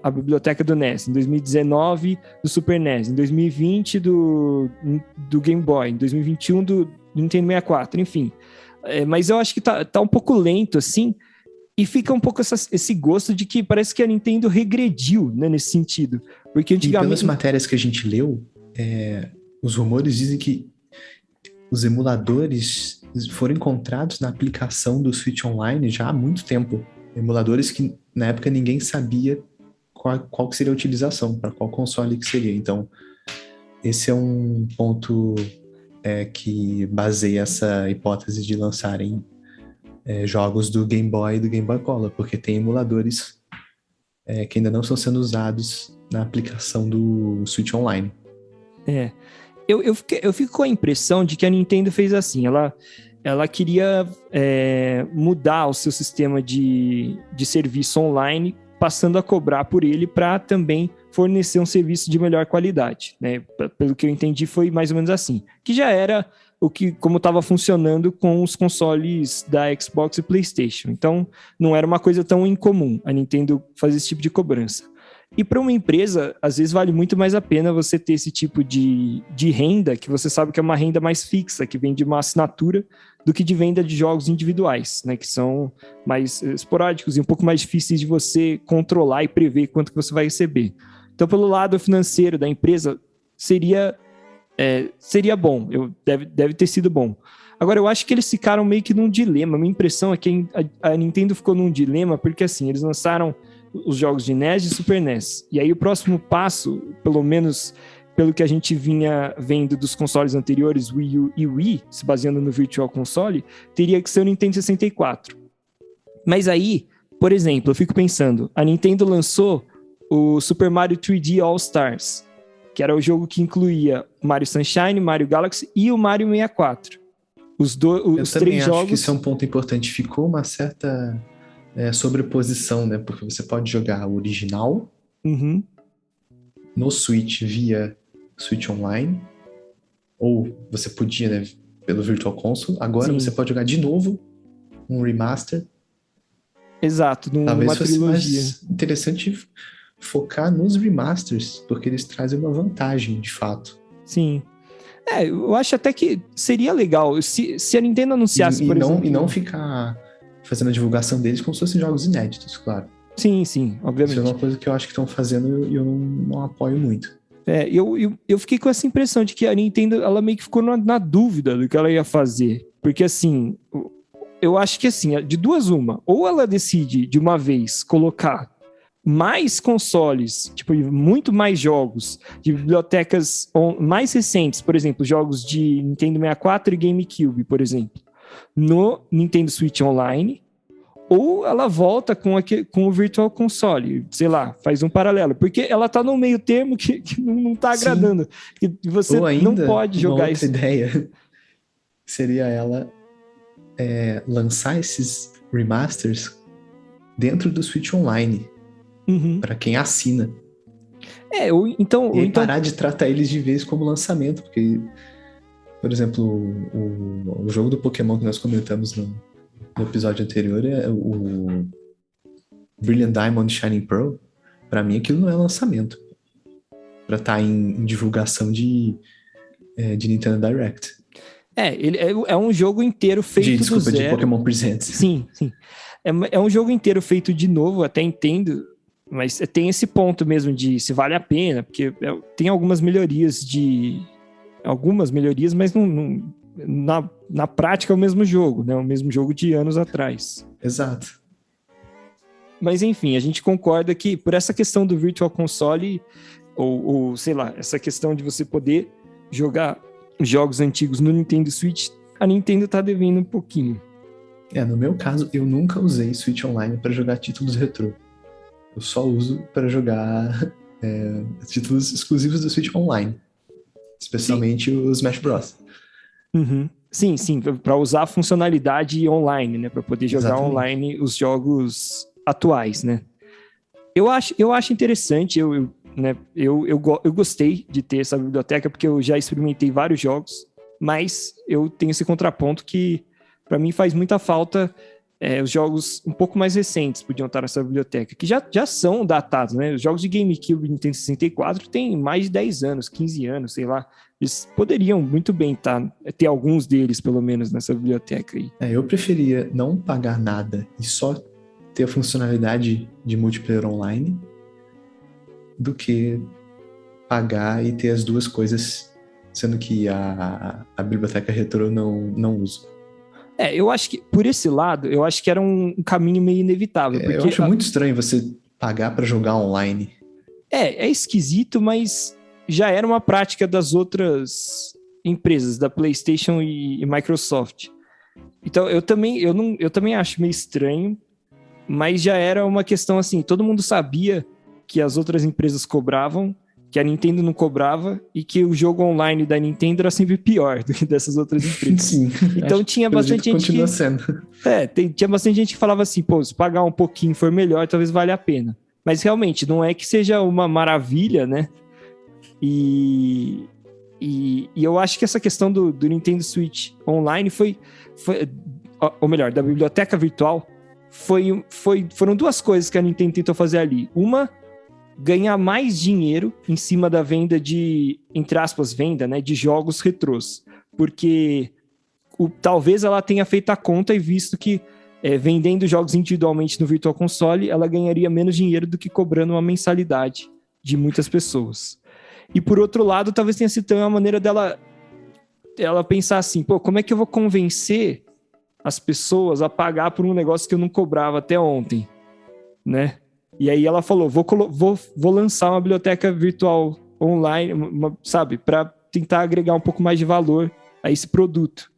a biblioteca do NES. Em 2019, do Super NES. Em 2020, do Game Boy. Em 2021, do Nintendo 64. Enfim. Mas eu acho que tá um pouco lento, assim, e fica um pouco esse gosto de que parece que a Nintendo regrediu, né, nesse sentido. Porque antigamente... E pelas matérias que a gente leu, os rumores dizem que os emuladores foram encontrados na aplicação do Switch Online já há muito tempo. Emuladores que, na época, ninguém sabia qual que seria a utilização, para qual console que seria. Então, esse é um ponto que baseia essa hipótese de lançarem jogos do Game Boy e do Game Boy Color, porque tem emuladores que ainda não estão sendo usados na aplicação do Switch Online. Eu fico com a impressão de que a Nintendo fez assim, ela queria mudar o seu sistema de serviço online passando a cobrar por ele para também fornecer um serviço de melhor qualidade, né? Pelo que eu entendi, foi mais ou menos assim. Que já era como estava funcionando com os consoles da Xbox e PlayStation. Então, não era uma coisa tão incomum a Nintendo fazer esse tipo de cobrança. E para uma empresa, às vezes vale muito mais a pena você ter esse tipo de renda, que você sabe que é uma renda mais fixa, que vem de uma assinatura, do que de venda de jogos individuais, né, que são mais esporádicos e um pouco mais difíceis de você controlar e prever quanto que você vai receber. Então, pelo lado financeiro da empresa, seria bom, deve ter sido bom. Agora, eu acho que eles ficaram meio que num dilema. Minha impressão é que a Nintendo ficou num dilema, porque assim, eles lançaram os jogos de NES e Super NES. E aí o próximo passo, pelo menos pelo que a gente vinha vendo dos consoles anteriores, Wii U e Wii, se baseando no Virtual Console, teria que ser o Nintendo 64. Mas aí, por exemplo, eu fico pensando, a Nintendo lançou o Super Mario 3D All Stars, que era o jogo que incluía Mario Sunshine, Mario Galaxy e o Mario 64. Os três jogos... Eu acho que isso é um ponto importante. Ficou uma certa sobreposição, né? Porque você pode jogar o original no Switch via Switch Online, ou você podia, né, pelo Virtual Console. Agora você pode jogar de novo um remaster. Exato, numa Talvez fosse trilogia. Mais interessante focar nos remasters, porque eles trazem uma vantagem, de fato. Sim. Eu acho até que seria legal se a Nintendo anunciasse, por exemplo... E não ficar fazendo a divulgação deles como se fossem jogos inéditos, claro. Sim, obviamente. Isso é uma coisa que eu acho que estão fazendo e eu não apoio muito. Eu fiquei com essa impressão de que a Nintendo, ela meio que ficou na dúvida do que ela ia fazer. Porque, assim, eu acho que, assim, de duas uma. Ou ela decide, de uma vez, colocar mais consoles, tipo, muito mais jogos, de bibliotecas mais recentes, por exemplo, jogos de Nintendo 64 e GameCube, por exemplo, no Nintendo Switch Online, ou ela volta com o Virtual Console, sei lá, faz um paralelo, porque ela tá no meio termo que não tá agradando, que você não pode jogar isso. Outra ideia seria ela lançar esses remasters dentro do Switch Online, para quem assina. Então parar de tratar eles de vez como lançamento, porque, por exemplo, o jogo do Pokémon que nós comentamos no episódio anterior é o Brilliant Diamond Shining Pearl. Pra mim, aquilo não é lançamento pra estar em divulgação de Nintendo Direct. Ele é um jogo inteiro feito do zero. De Pokémon Presents. Sim. É um jogo inteiro feito de novo, até entendo, mas tem esse ponto mesmo de se vale a pena, porque tem algumas melhorias, mas na prática é o mesmo jogo, né? O mesmo jogo de anos atrás. Exato. Mas enfim, a gente concorda que por essa questão do Virtual Console, ou sei lá, essa questão de você poder jogar jogos antigos no Nintendo Switch, a Nintendo tá devendo um pouquinho. No meu caso, eu nunca usei Switch Online para jogar títulos retrô. Eu só uso para jogar títulos exclusivos do Switch Online. Especialmente o Smash Bros. Sim, para usar a funcionalidade online, né? Para poder jogar online os jogos atuais, né? Eu acho interessante, eu gostei de ter essa biblioteca, porque eu já experimentei vários jogos, mas eu tenho esse contraponto que, para mim, faz muita falta. Os jogos um pouco mais recentes podiam estar nessa biblioteca, que já são datados, né? Os jogos de GameCube e Nintendo 64 têm mais de 10 anos, 15 anos, sei lá. Eles poderiam muito bem ter alguns deles, pelo menos, nessa biblioteca aí. Eu preferia não pagar nada e só ter a funcionalidade de multiplayer online do que pagar e ter as duas coisas, sendo que a biblioteca retrô não uso. Eu acho que, por esse lado, eu acho que era um caminho meio inevitável. Porque eu acho muito estranho você pagar para jogar online. É esquisito, mas já era uma prática das outras empresas, da PlayStation e Microsoft. Então, eu também acho meio estranho, mas já era uma questão assim, todo mundo sabia que as outras empresas cobravam, que a Nintendo não cobrava e que o jogo online da Nintendo era sempre pior do que dessas outras empresas. Sim. Então tinha bastante gente continua sendo. Tinha bastante gente que falava assim, se pagar um pouquinho for melhor, talvez valha a pena. Mas realmente, não é que seja uma maravilha, né? E eu acho que essa questão do Nintendo Switch Online foi, ou melhor, da biblioteca virtual, foram duas coisas que a Nintendo tentou fazer ali. Uma, ganhar mais dinheiro em cima da venda de, entre aspas, venda, né, de jogos retrôs. Porque talvez ela tenha feito a conta e visto que vendendo jogos individualmente no Virtual Console, ela ganharia menos dinheiro do que cobrando uma mensalidade de muitas pessoas. E por outro lado, talvez tenha sido também uma maneira dela pensar assim, pô, como é que eu vou convencer as pessoas a pagar por um negócio que eu não cobrava até ontem, né? E aí ela falou, vou lançar uma biblioteca virtual online, sabe, para tentar agregar um pouco mais de valor a esse produto.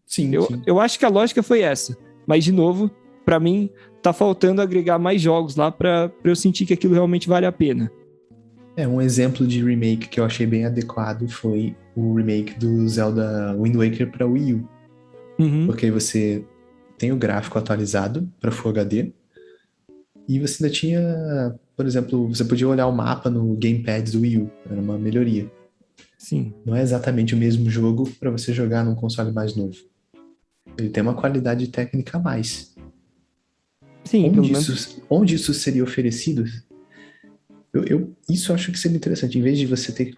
Sim. Eu acho que a lógica foi essa. Mas, de novo, para mim, tá faltando agregar mais jogos lá para eu sentir que aquilo realmente vale a pena. Um exemplo de remake que eu achei bem adequado foi o remake do Zelda Wind Waker para Wii U. Uhum. Porque você tem o gráfico atualizado para Full HD e você ainda tinha, por exemplo, você podia olhar o mapa no Gamepad do Wii U. Era uma melhoria. Sim. Não é exatamente o mesmo jogo para você jogar num console mais novo. Ele tem uma qualidade técnica a mais. Sim, onde isso seria oferecido? Isso eu acho que seria interessante. Em vez de você ter que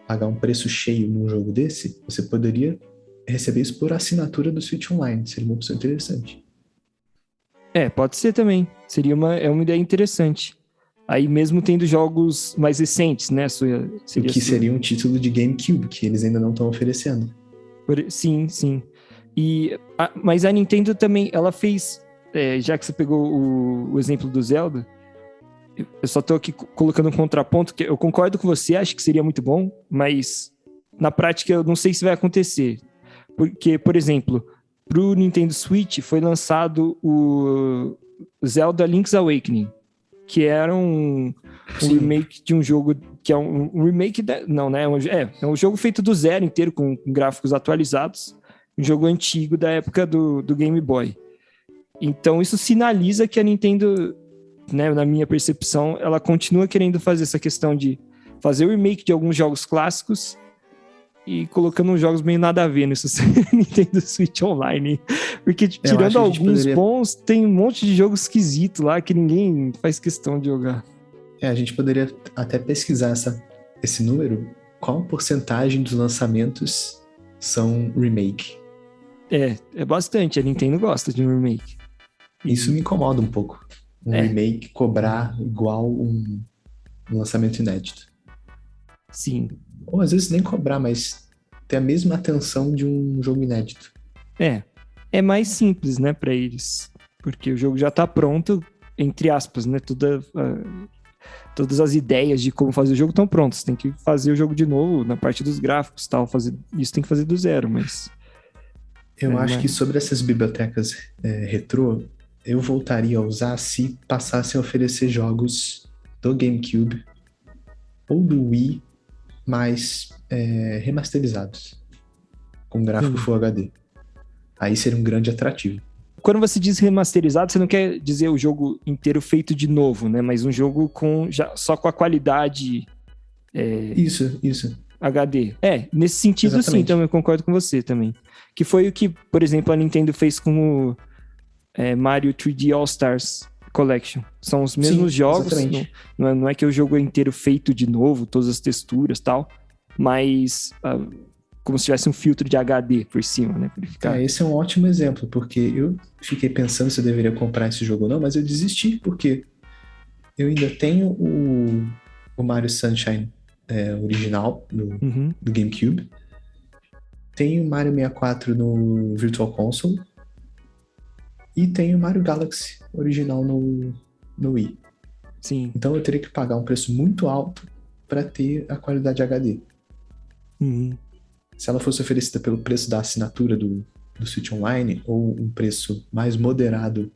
pagar um preço cheio num jogo desse, você poderia receber isso por assinatura do Switch Online. Seria uma opção interessante. Pode ser também. Seria uma ideia interessante. Aí mesmo tendo jogos mais recentes, né? Seria um título de GameCube, que eles ainda não estão oferecendo. Sim. Mas a Nintendo também, ela fez... já que você pegou o exemplo do Zelda, eu só tô aqui colocando um contraponto, que eu concordo com você, acho que seria muito bom, mas na prática eu não sei se vai acontecer. Porque, por exemplo, pro Nintendo Switch foi lançado o Zelda Link's Awakening, que era um remake de um jogo que é um remake... É um jogo feito do zero inteiro, com gráficos atualizados, um jogo antigo da época do Game Boy. Então isso sinaliza que a Nintendo, né, na minha percepção, ela continua querendo fazer essa questão de fazer o remake de alguns jogos clássicos e colocando uns jogos meio nada a ver nesse Nintendo Switch Online. Porque tirando alguns bons, tem um monte de jogo esquisito lá que ninguém faz questão de jogar. A gente poderia até pesquisar esse número. Qual porcentagem dos lançamentos são remake? É bastante. A Nintendo gosta de um remake. Isso me incomoda um pouco. Remake cobrar igual um lançamento inédito. Sim. Ou às vezes nem cobrar, mas ter a mesma atenção de um jogo inédito. É mais simples, né, pra eles. Porque o jogo já tá pronto, entre aspas, né? Todas as ideias de como fazer o jogo estão prontas. Tem que fazer o jogo de novo na parte dos gráficos e tal. Isso tem que fazer do zero, mas... Eu acho que sobre essas bibliotecas retrô, eu voltaria a usar se passassem a oferecer jogos do GameCube ou do Wii, mais remasterizados, com gráfico Full HD. Aí seria um grande atrativo. Quando você diz remasterizado, você não quer dizer o jogo inteiro feito de novo, né? Mas um jogo só com a qualidade... Isso. HD. Nesse sentido, exatamente. Sim, então eu concordo com você também. Que foi o que, por exemplo, a Nintendo fez com o Mario 3D All-Stars Collection. São os mesmos jogos. Não é que o jogo é inteiro feito de novo, todas as texturas e tal, mas como se tivesse um filtro de HD por cima, né? Esse é um ótimo exemplo, porque eu fiquei pensando se eu deveria comprar esse jogo ou não, mas eu desisti, porque eu ainda tenho o Mario Sunshine original do GameCube. Tenho o Mario 64 no Virtual Console e tenho o Mario Galaxy original no Wii. Sim. Então eu teria que pagar um preço muito alto para ter a qualidade HD. Se ela fosse oferecida pelo preço da assinatura do Switch Online ou um preço mais moderado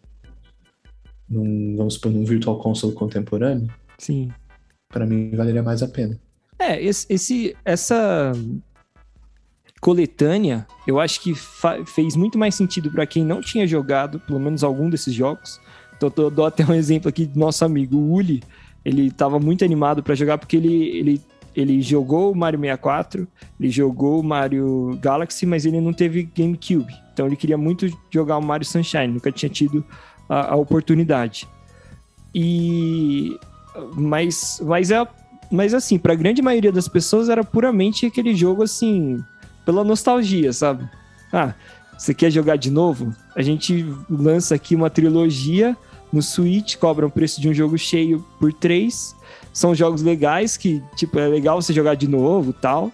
vamos supor, num Virtual Console contemporâneo, sim, para mim valeria mais a pena. Essa coletânea, eu acho que fez muito mais sentido para quem não tinha jogado, pelo menos algum desses jogos, Então, eu dou até um exemplo aqui do nosso amigo, o Uli. Ele estava muito animado para jogar porque ele jogou o Mario 64, ele jogou o Mario Galaxy, mas ele não teve GameCube. Então ele queria muito jogar o Mario Sunshine, nunca tinha tido a oportunidade. Mas assim, para a grande maioria das pessoas era puramente aquele jogo assim, pela nostalgia, sabe? Ah, você quer jogar de novo? A gente lança aqui uma trilogia no Switch, cobra o preço de um jogo cheio por 3. São jogos legais que, tipo, é legal você jogar de novo e tal.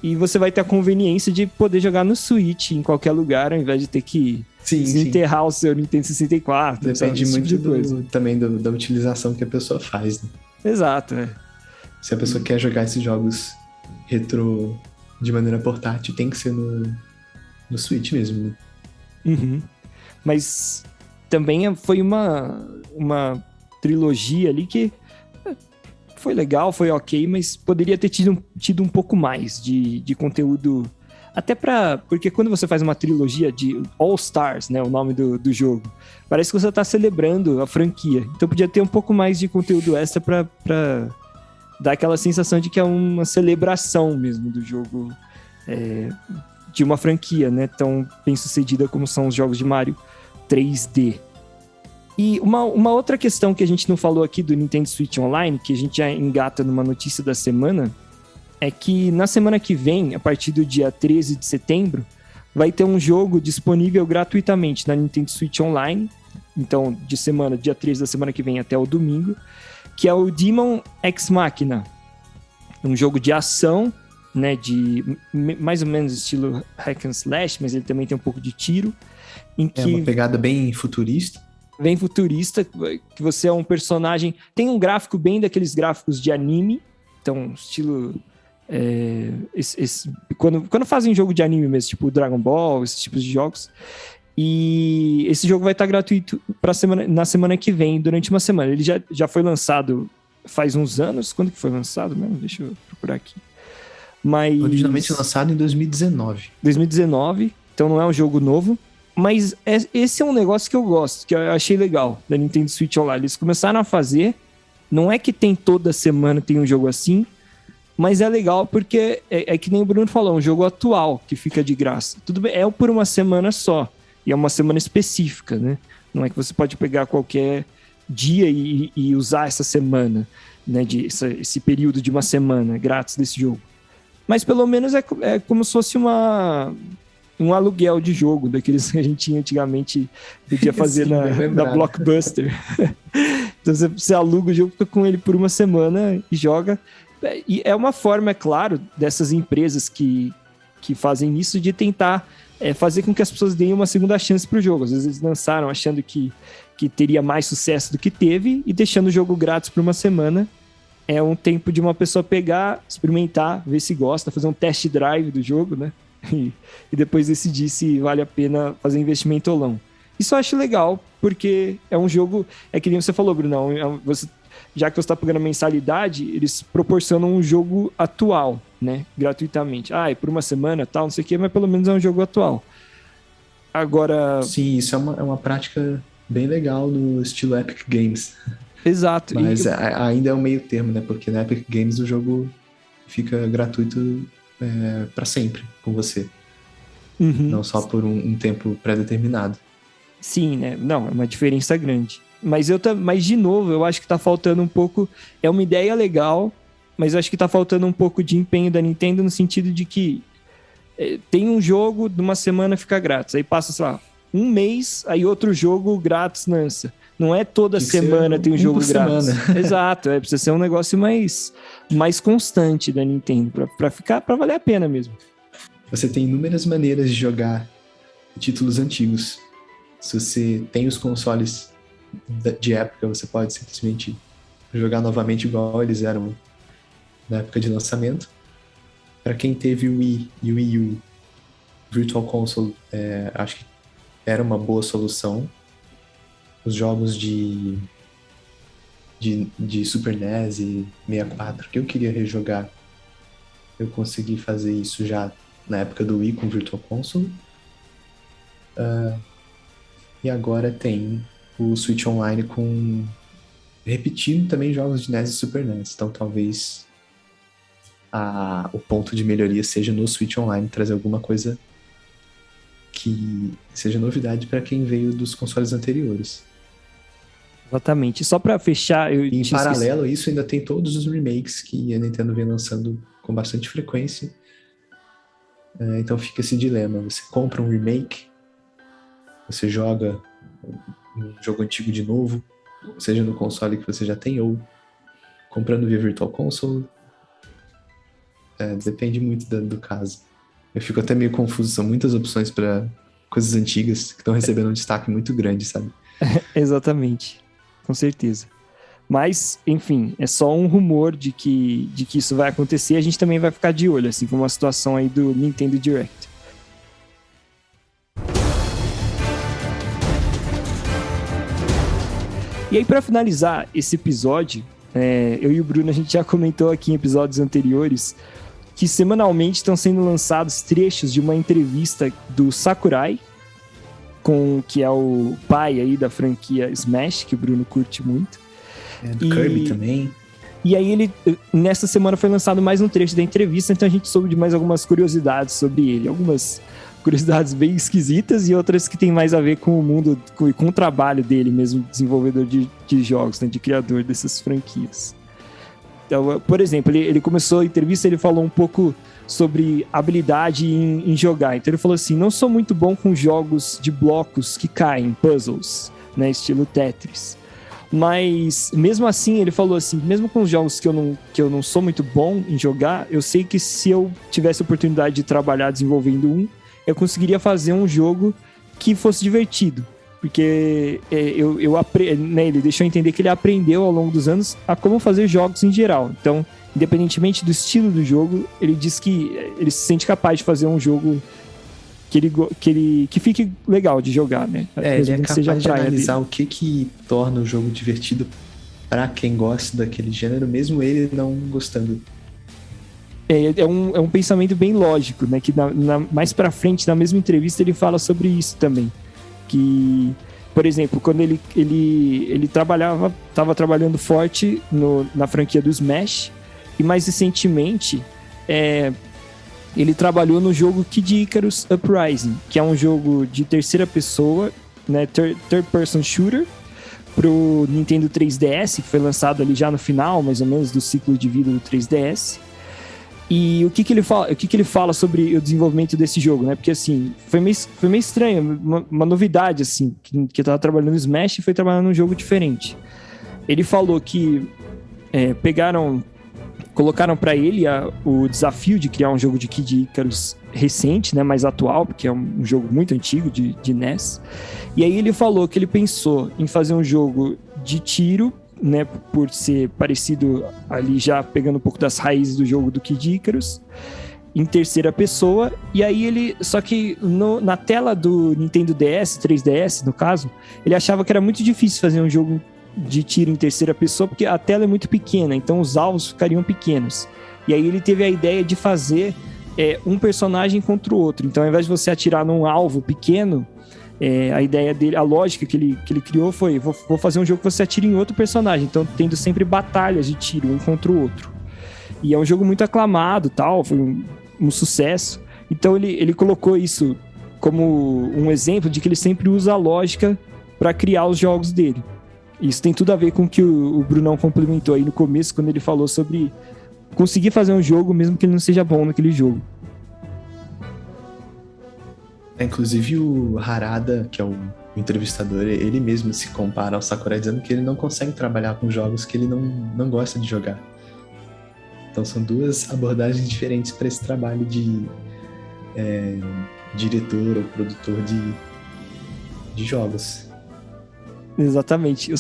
E você vai ter a conveniência de poder jogar no Switch em qualquer lugar, ao invés de ter que desenterrar o seu Nintendo 64. Depende muito também da utilização que a pessoa faz, né? Exato, é. Se a pessoa quer jogar esses jogos retro de maneira portátil, tem que ser no Switch mesmo, né? Uhum. Mas também foi uma trilogia ali que foi legal, foi ok, mas poderia ter tido um pouco mais de conteúdo. Até porque quando você faz uma trilogia de All Stars, né, o nome do jogo, parece que você tá celebrando a franquia. Então podia ter um pouco mais de conteúdo extra pra dar aquela sensação de que é uma celebração mesmo do jogo, de uma franquia, né, tão bem sucedida como são os jogos de Mario 3D. E uma outra questão que a gente não falou aqui do Nintendo Switch Online, que a gente já engata numa notícia da semana, é que na semana que vem, a partir do dia 13 de setembro, vai ter um jogo disponível gratuitamente na Nintendo Switch Online. Então, dia 13 da semana que vem até o domingo, que é o Demon Ex Machina. Um jogo de ação, né, de mais ou menos estilo hack and slash, mas ele também tem um pouco de tiro. É uma pegada bem futurista. Bem futurista, que você é um personagem... Tem um gráfico bem daqueles gráficos de anime, então, estilo... Quando fazem jogo de anime mesmo, tipo Dragon Ball, esses tipos de jogos. E esse jogo vai estar gratuito na semana que vem, durante uma semana. Ele já foi lançado faz uns anos. Quando que foi lançado mesmo? Deixa eu procurar aqui. Mas... Originalmente lançado em 2019. 2019, então não é um jogo novo. Mas esse é um negócio que eu gosto, que eu achei legal da Nintendo Switch Online. Eles começaram a fazer, não é que tem toda semana tem um jogo assim, mas é legal porque é que nem o Bruno falou, um jogo atual que fica de graça. Tudo bem, é por uma semana só, e é uma semana específica, né? Não é que você pode pegar qualquer dia e usar essa semana, né? Esse período de uma semana grátis desse jogo. Mas pelo menos é como se fosse um aluguel de jogo, daqueles que a gente tinha antigamente, podia fazer na Blockbuster. Então você aluga o jogo, fica com ele por uma semana e joga. E é uma forma, é claro, dessas empresas que fazem isso, de tentar fazer com que as pessoas deem uma segunda chance pro jogo. Às vezes eles lançaram achando que teria mais sucesso do que teve, e deixando o jogo grátis por uma semana é um tempo de uma pessoa pegar, experimentar, ver se gosta, fazer um test drive do jogo, né? E depois decidir se vale a pena fazer investimento ou não. Isso eu acho legal, porque é um jogo... É que nem você falou, Brunão, já que você está pagando a mensalidade, eles proporcionam um jogo atual, né? Gratuitamente. Por uma semana, tal, não sei o quê, mas pelo menos é um jogo atual. Agora... Sim, isso é uma prática bem legal no estilo Epic Games. Exato. Mas ainda é um meio termo, né? Porque na Epic Games o jogo fica gratuito para sempre com você. Uhum. Não só por um tempo pré-determinado. Sim, né? Não, é uma diferença grande. Mas de novo, eu acho que tá faltando um pouco... É uma ideia legal, mas eu acho que tá faltando um pouco de empenho da Nintendo no sentido de que tem um jogo, de uma semana fica grátis. Aí passa, sei lá, um mês, aí outro jogo grátis lança. Não é toda semana tem um jogo grátis. Exato, precisa ser um negócio mais constante da Nintendo, pra valer a pena mesmo. Você tem inúmeras maneiras de jogar títulos antigos. Se você tem os consoles de época, você pode simplesmente jogar novamente igual eles eram na época de lançamento. Para quem teve o Wii e o Wii U, Virtual Console, acho que era uma boa solução. Os jogos de Super NES e 64 que eu queria rejogar, eu consegui fazer isso já na época do Wii com Virtual Console. E agora tem o Switch Online repetindo também jogos de NES e Super NES. Então talvez o ponto de melhoria seja no Switch Online, trazer alguma coisa que seja novidade para quem veio dos consoles anteriores. Exatamente. Só para fechar... Em paralelo a isso, ainda tem todos os remakes que a Nintendo vem lançando com bastante frequência. Então fica esse dilema. Você compra um remake, você joga um jogo antigo de novo, seja no console que você já tem, ou comprando via Virtual Console. Depende muito do caso. Eu fico até meio confuso, são muitas opções para coisas antigas que estão recebendo um destaque muito grande, sabe? Exatamente, com certeza. Mas, enfim, é só um rumor de que isso vai acontecer. A gente também vai ficar de olho, assim como a situação aí do Nintendo Direct. E aí, para finalizar esse episódio, eu e o Bruno, a gente já comentou aqui em episódios anteriores que semanalmente estão sendo lançados trechos de uma entrevista do Sakurai, que é o pai aí da franquia Smash, que o Bruno curte muito. Do Kirby também. E aí nessa semana foi lançado mais um trecho da entrevista, então a gente soube de mais algumas curiosidades sobre ele. Algumas curiosidades bem esquisitas e outras que tem mais a ver com o mundo, com o trabalho dele mesmo, desenvolvedor de jogos, né, de criador dessas franquias. Então, por exemplo, ele começou a entrevista, ele falou um pouco sobre habilidade em jogar. Então ele falou assim: não sou muito bom com jogos de blocos que caem, puzzles, né, estilo Tetris. Mas mesmo assim, ele falou assim, mesmo com os jogos que eu não sou muito bom em jogar, eu sei que se eu tivesse a oportunidade de trabalhar desenvolvendo eu conseguiria fazer um jogo que fosse divertido. Porque ele deixou entender que ele aprendeu ao longo dos anos a como fazer jogos em geral. Então, independentemente do estilo do jogo, ele diz que ele se sente capaz de fazer um jogo que fique legal de jogar, né? Ele é capaz de analisar o que torna o jogo divertido para quem gosta daquele gênero, mesmo ele não gostando. É um pensamento bem lógico, né? Que mais pra frente, na mesma entrevista, ele fala sobre isso também. Que, por exemplo, quando ele estava trabalhando forte na franquia do Smash, e mais recentemente ele trabalhou no jogo Kid Icarus Uprising, que é um jogo de terceira pessoa, né, third person shooter, pro Nintendo 3DS, que foi lançado ali já no final, mais ou menos, do ciclo de vida do 3DS. E o que ele fala sobre o desenvolvimento desse jogo, né? Porque, assim, foi meio estranho, uma novidade, assim, que eu tava trabalhando no Smash e foi trabalhando num jogo diferente. Ele falou que colocaram para ele o desafio de criar um jogo de Kid Icarus recente, né, mais atual, porque é um jogo muito antigo de NES. E aí ele falou que ele pensou em fazer um jogo de tiro, né, por ser parecido ali, já pegando um pouco das raízes do jogo do Kid Icarus, em terceira pessoa. E aí só que na tela do Nintendo DS, 3DS no caso, ele achava que era muito difícil fazer um jogo de tiro em terceira pessoa, porque a tela é muito pequena, então os alvos ficariam pequenos. E aí ele teve a ideia de fazer um personagem contra o outro. Então, ao invés de você atirar num alvo pequeno, a ideia dele, a lógica que ele criou foi: vou fazer um jogo que você atira em outro personagem, então tendo sempre batalhas de tiro um contra o outro. E é um jogo muito aclamado, tal, foi um sucesso. Então ele colocou isso como um exemplo de que ele sempre usa a lógica para criar os jogos dele. Isso tem tudo a ver com o que o Brunão complementou aí no começo, quando ele falou sobre conseguir fazer um jogo mesmo que ele não seja bom naquele jogo. Inclusive o Harada, que é o entrevistador, ele mesmo se compara ao Sakurai, dizendo que ele não consegue trabalhar com jogos que ele não gosta de jogar. Então são duas abordagens diferentes para esse trabalho de diretor ou produtor de jogos. Exatamente.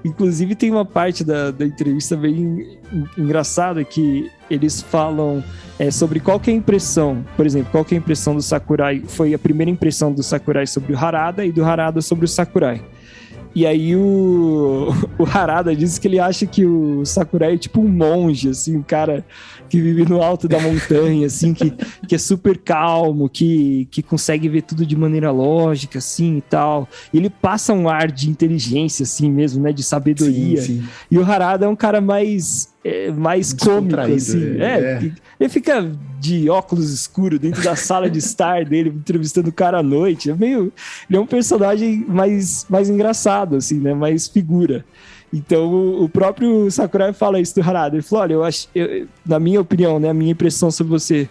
Inclusive tem uma parte da entrevista bem engraçada que eles falam sobre qual que é a impressão, por exemplo, qual que é a impressão do Sakurai, foi a primeira impressão do Sakurai sobre o Harada e do Harada sobre o Sakurai. E aí o Harada disse que ele acha que o Sakurai é tipo um monge, assim, um cara que vive no alto da montanha, assim, que é super calmo, que consegue ver tudo de maneira lógica, assim, e tal. E ele passa um ar de inteligência, assim mesmo, né, de sabedoria. Sim, sim. E o Harada é um cara mais cômico, assim. Ele fica de óculos escuros dentro da sala de estar dele, entrevistando o cara à noite. Ele é um personagem mais engraçado, assim, né? Mais figura. Então, o próprio Sakurai fala isso do Harada. Ele falou, olha, na minha opinião, né, a minha impressão sobre você,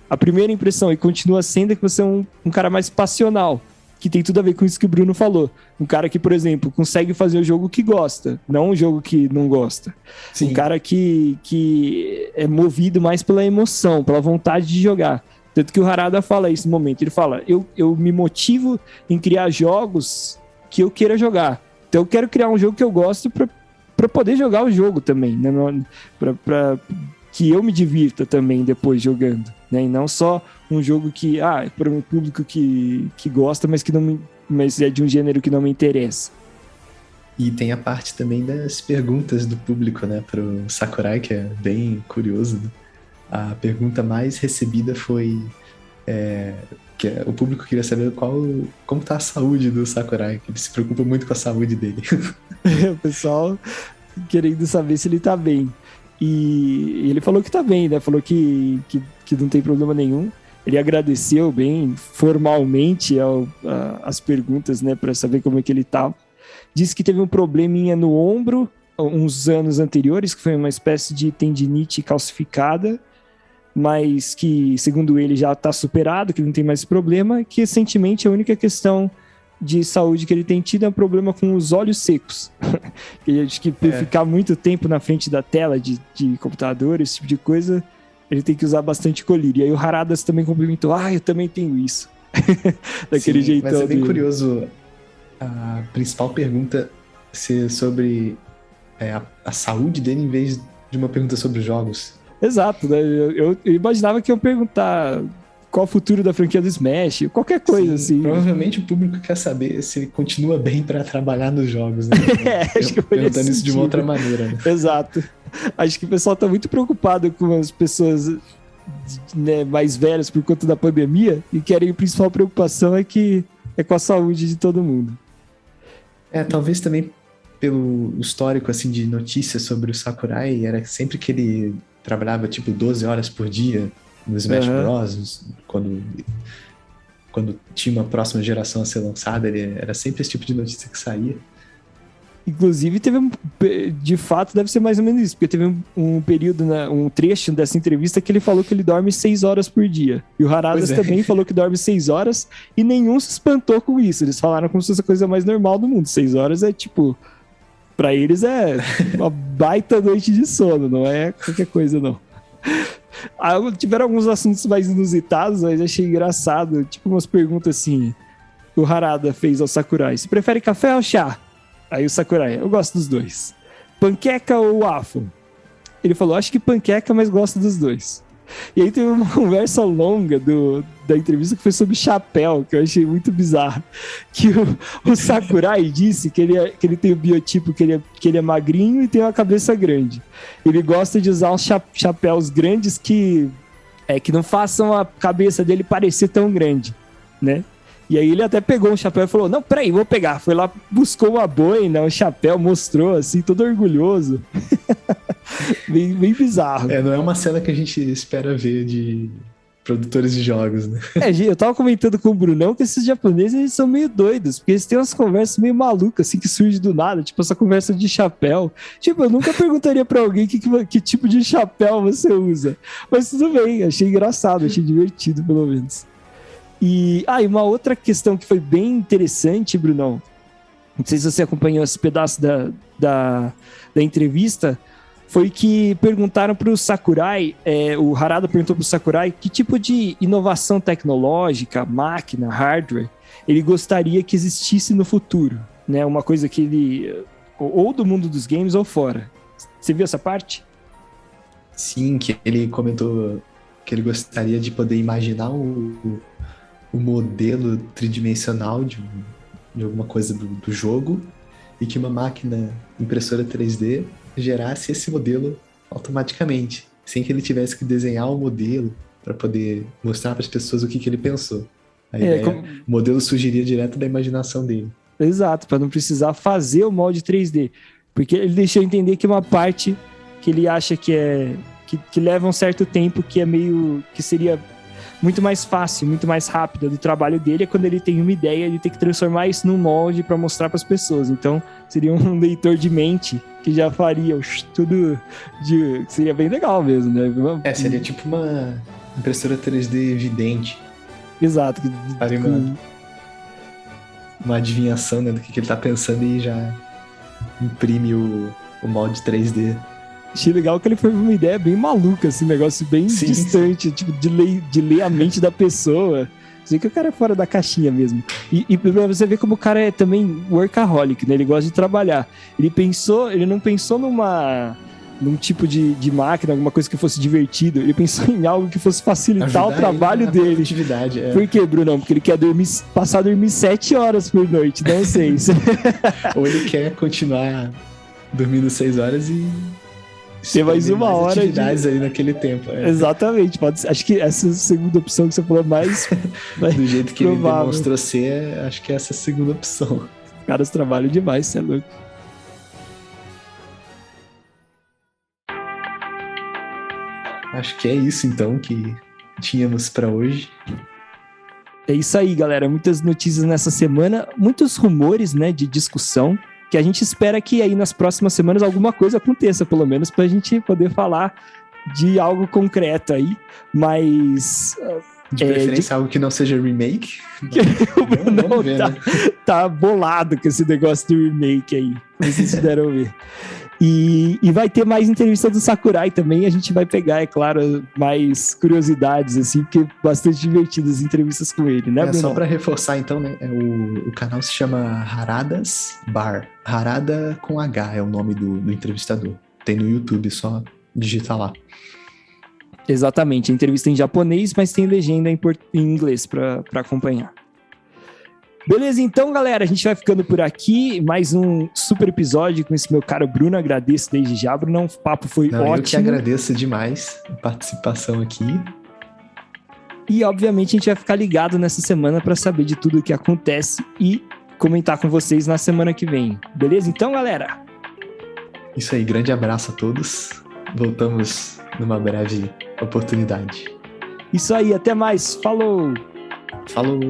a primeira impressão, e continua sendo, é que você é um cara mais passional, que tem tudo a ver com isso que o Bruno falou. Um cara que, por exemplo, consegue fazer o jogo que gosta, não um jogo que não gosta. Sim. Um cara que é movido mais pela emoção, pela vontade de jogar. Tanto que o Harada fala isso no momento. Ele fala, eu me motivo em criar jogos que eu queira jogar. Então eu quero criar um jogo que eu gosto para poder jogar o jogo também, né? Para que eu me divirta também depois jogando, né? E não só um jogo que é para um público que gosta, mas é de um gênero que não me interessa. E tem a parte também das perguntas do público, né, pro Sakurai, que é bem curioso, né? A pergunta mais recebida foi o público queria saber como tá a saúde do Sakurai, que ele se preocupa muito com a saúde dele. O pessoal querendo saber se ele tá bem. E ele falou que tá bem, né? Falou que não tem problema nenhum. Ele agradeceu bem formalmente as perguntas, né, para saber como é que ele tava. Disse que teve um probleminha no ombro uns anos anteriores, que foi uma espécie de tendinite calcificada, mas que, segundo ele, já está superado, que não tem mais problema, que recentemente a única questão de saúde que ele tem tido é um problema com os olhos secos. Ele diz que por ficar muito tempo na frente da tela de computador, esse tipo de coisa, ele tem que usar bastante colírio. E aí o Haradas também complementou, eu também tenho isso. Daquele jeitão. Mas é bem curioso a principal pergunta ser sobre a saúde dele em vez de uma pergunta sobre os jogos. Exato, né? Eu imaginava que iam perguntar qual o futuro da franquia do Smash, qualquer coisa. Sim, assim. Provavelmente o público quer saber se ele continua bem para trabalhar nos jogos, né? Acho que perguntando isso de uma outra maneira, né? Exato. Acho que o pessoal tá muito preocupado com as pessoas, né, mais velhas por conta da pandemia e querem a principal preocupação é com a saúde de todo mundo. Talvez também pelo histórico assim, de notícias sobre o Sakurai, era sempre que ele trabalhava tipo 12 horas por dia no Smash Bros. Quando tinha uma próxima geração a ser lançada, era sempre esse tipo de notícia que saía. Inclusive, de fato, deve ser mais ou menos isso, porque teve um período, um trecho dessa entrevista que ele falou que ele dorme 6 horas por dia. E o Haradas também falou que dorme 6 horas e nenhum se espantou com isso. Eles falaram como se fosse a coisa mais normal do mundo. 6 horas é tipo... Pra eles é uma baita noite de sono, não é qualquer coisa, não. Tiveram alguns assuntos mais inusitados, mas achei engraçado. Tipo umas perguntas assim, o Harada fez ao Sakurai. Você prefere café ou chá? Aí o Sakurai, eu gosto dos dois. Panqueca ou waffle? Ele falou, acho que panqueca, mas gosto dos dois. E aí teve uma conversa longa da entrevista que foi sobre chapéu, que eu achei muito bizarro. Que o Sakurai disse que ele tem o biotipo que ele é magrinho e tem uma cabeça grande. Ele gosta de usar uns chapéus grandes que não façam a cabeça dele parecer tão grande, né? E aí ele até pegou um chapéu e falou, não, peraí, vou pegar. Foi lá, buscou uma boina, um chapéu, mostrou assim, todo orgulhoso. bem bizarro. Não é uma cena que a gente espera ver de produtores de jogos, né? Eu tava comentando com o Brunão que esses japoneses, eles são meio doidos, porque eles têm umas conversas meio malucas, assim, que surgem do nada, tipo essa conversa de chapéu. Tipo, eu nunca perguntaria pra alguém que tipo de chapéu você usa. Mas tudo bem, achei engraçado, achei divertido, pelo menos. E uma outra questão que foi bem interessante, Brunão, não sei se você acompanhou esse pedaço da entrevista, foi que perguntaram para o Sakurai, o Harada perguntou para o Sakurai que tipo de inovação tecnológica, máquina, hardware, ele gostaria que existisse no futuro, né? Uma coisa que ele, ou do mundo dos games ou fora. Você viu essa parte? Sim, que ele comentou que ele gostaria de poder imaginar o modelo tridimensional de alguma coisa do jogo e que uma máquina impressora 3D gerasse esse modelo automaticamente, sem que ele tivesse que desenhar o modelo para poder mostrar para as pessoas o que ele pensou. A ideia, o modelo surgiria direto da imaginação dele. Exato, para não precisar fazer o molde 3D. Porque ele deixou entender que uma parte que ele acha que leva um certo tempo, que é meio... que seria muito mais fácil, muito mais rápida do trabalho dele, é quando ele tem uma ideia, ele tem que transformar isso num molde para mostrar para as pessoas. Então, seria um leitor de mente que já faria tudo seria bem legal mesmo, né? Seria tipo uma impressora 3D vidente. Exato. Faria uma adivinhação, né, do que ele tá pensando e já imprime o molde 3D. Achei legal que ele foi uma ideia bem maluca, assim, um negócio bem distante, tipo, de ler a mente da pessoa. Sei que o cara é fora da caixinha mesmo. E pra você ver como o cara é também workaholic, né? Ele gosta de trabalhar. Ele não pensou num tipo de máquina, alguma coisa que fosse divertido. Ele pensou em algo que fosse facilitar o trabalho dele. Por quê, Brunão? Porque ele quer passar a dormir 7 horas por noite, não 6. Ou ele quer continuar dormindo 6 horas e ter mais uma hora atividades aí naquele tempo. Exatamente. Acho que essa segunda opção que você falou mais do jeito que provável. Ele demonstrou ser, acho que essa é a segunda opção. Os caras trabalham demais, você é louco. Acho que é isso então que tínhamos para hoje. É isso aí, galera. Muitas notícias nessa semana, muitos rumores, né, de discussão, que a gente espera que aí nas próximas semanas alguma coisa aconteça, pelo menos, pra gente poder falar de algo concreto aí, mas... De preferência algo que não seja remake. Vamos ver, né? Tá bolado com esse negócio de remake aí, como vocês puderam ver. E vai ter mais entrevista do Sakurai também, a gente vai pegar, é claro, mais curiosidades, assim, porque bastante divertidas as entrevistas com ele, né, Bruno? Só pra reforçar, então, né, o canal se chama Haradas Bar. Harada com H é o nome do entrevistador. Tem no YouTube, só digitar lá. Exatamente, a entrevista em japonês, mas tem legenda em inglês pra acompanhar. Beleza, então, galera, a gente vai ficando por aqui. Mais um super episódio com esse meu caro Bruno. Agradeço desde já, Bruno. O papo foi ótimo. Eu que agradeço demais a participação aqui. E, obviamente, a gente vai ficar ligado nessa semana para saber de tudo o que acontece e comentar com vocês na semana que vem. Beleza, então, galera? Isso aí, grande abraço a todos. Voltamos numa breve oportunidade. Isso aí, até mais. Falou! Falou!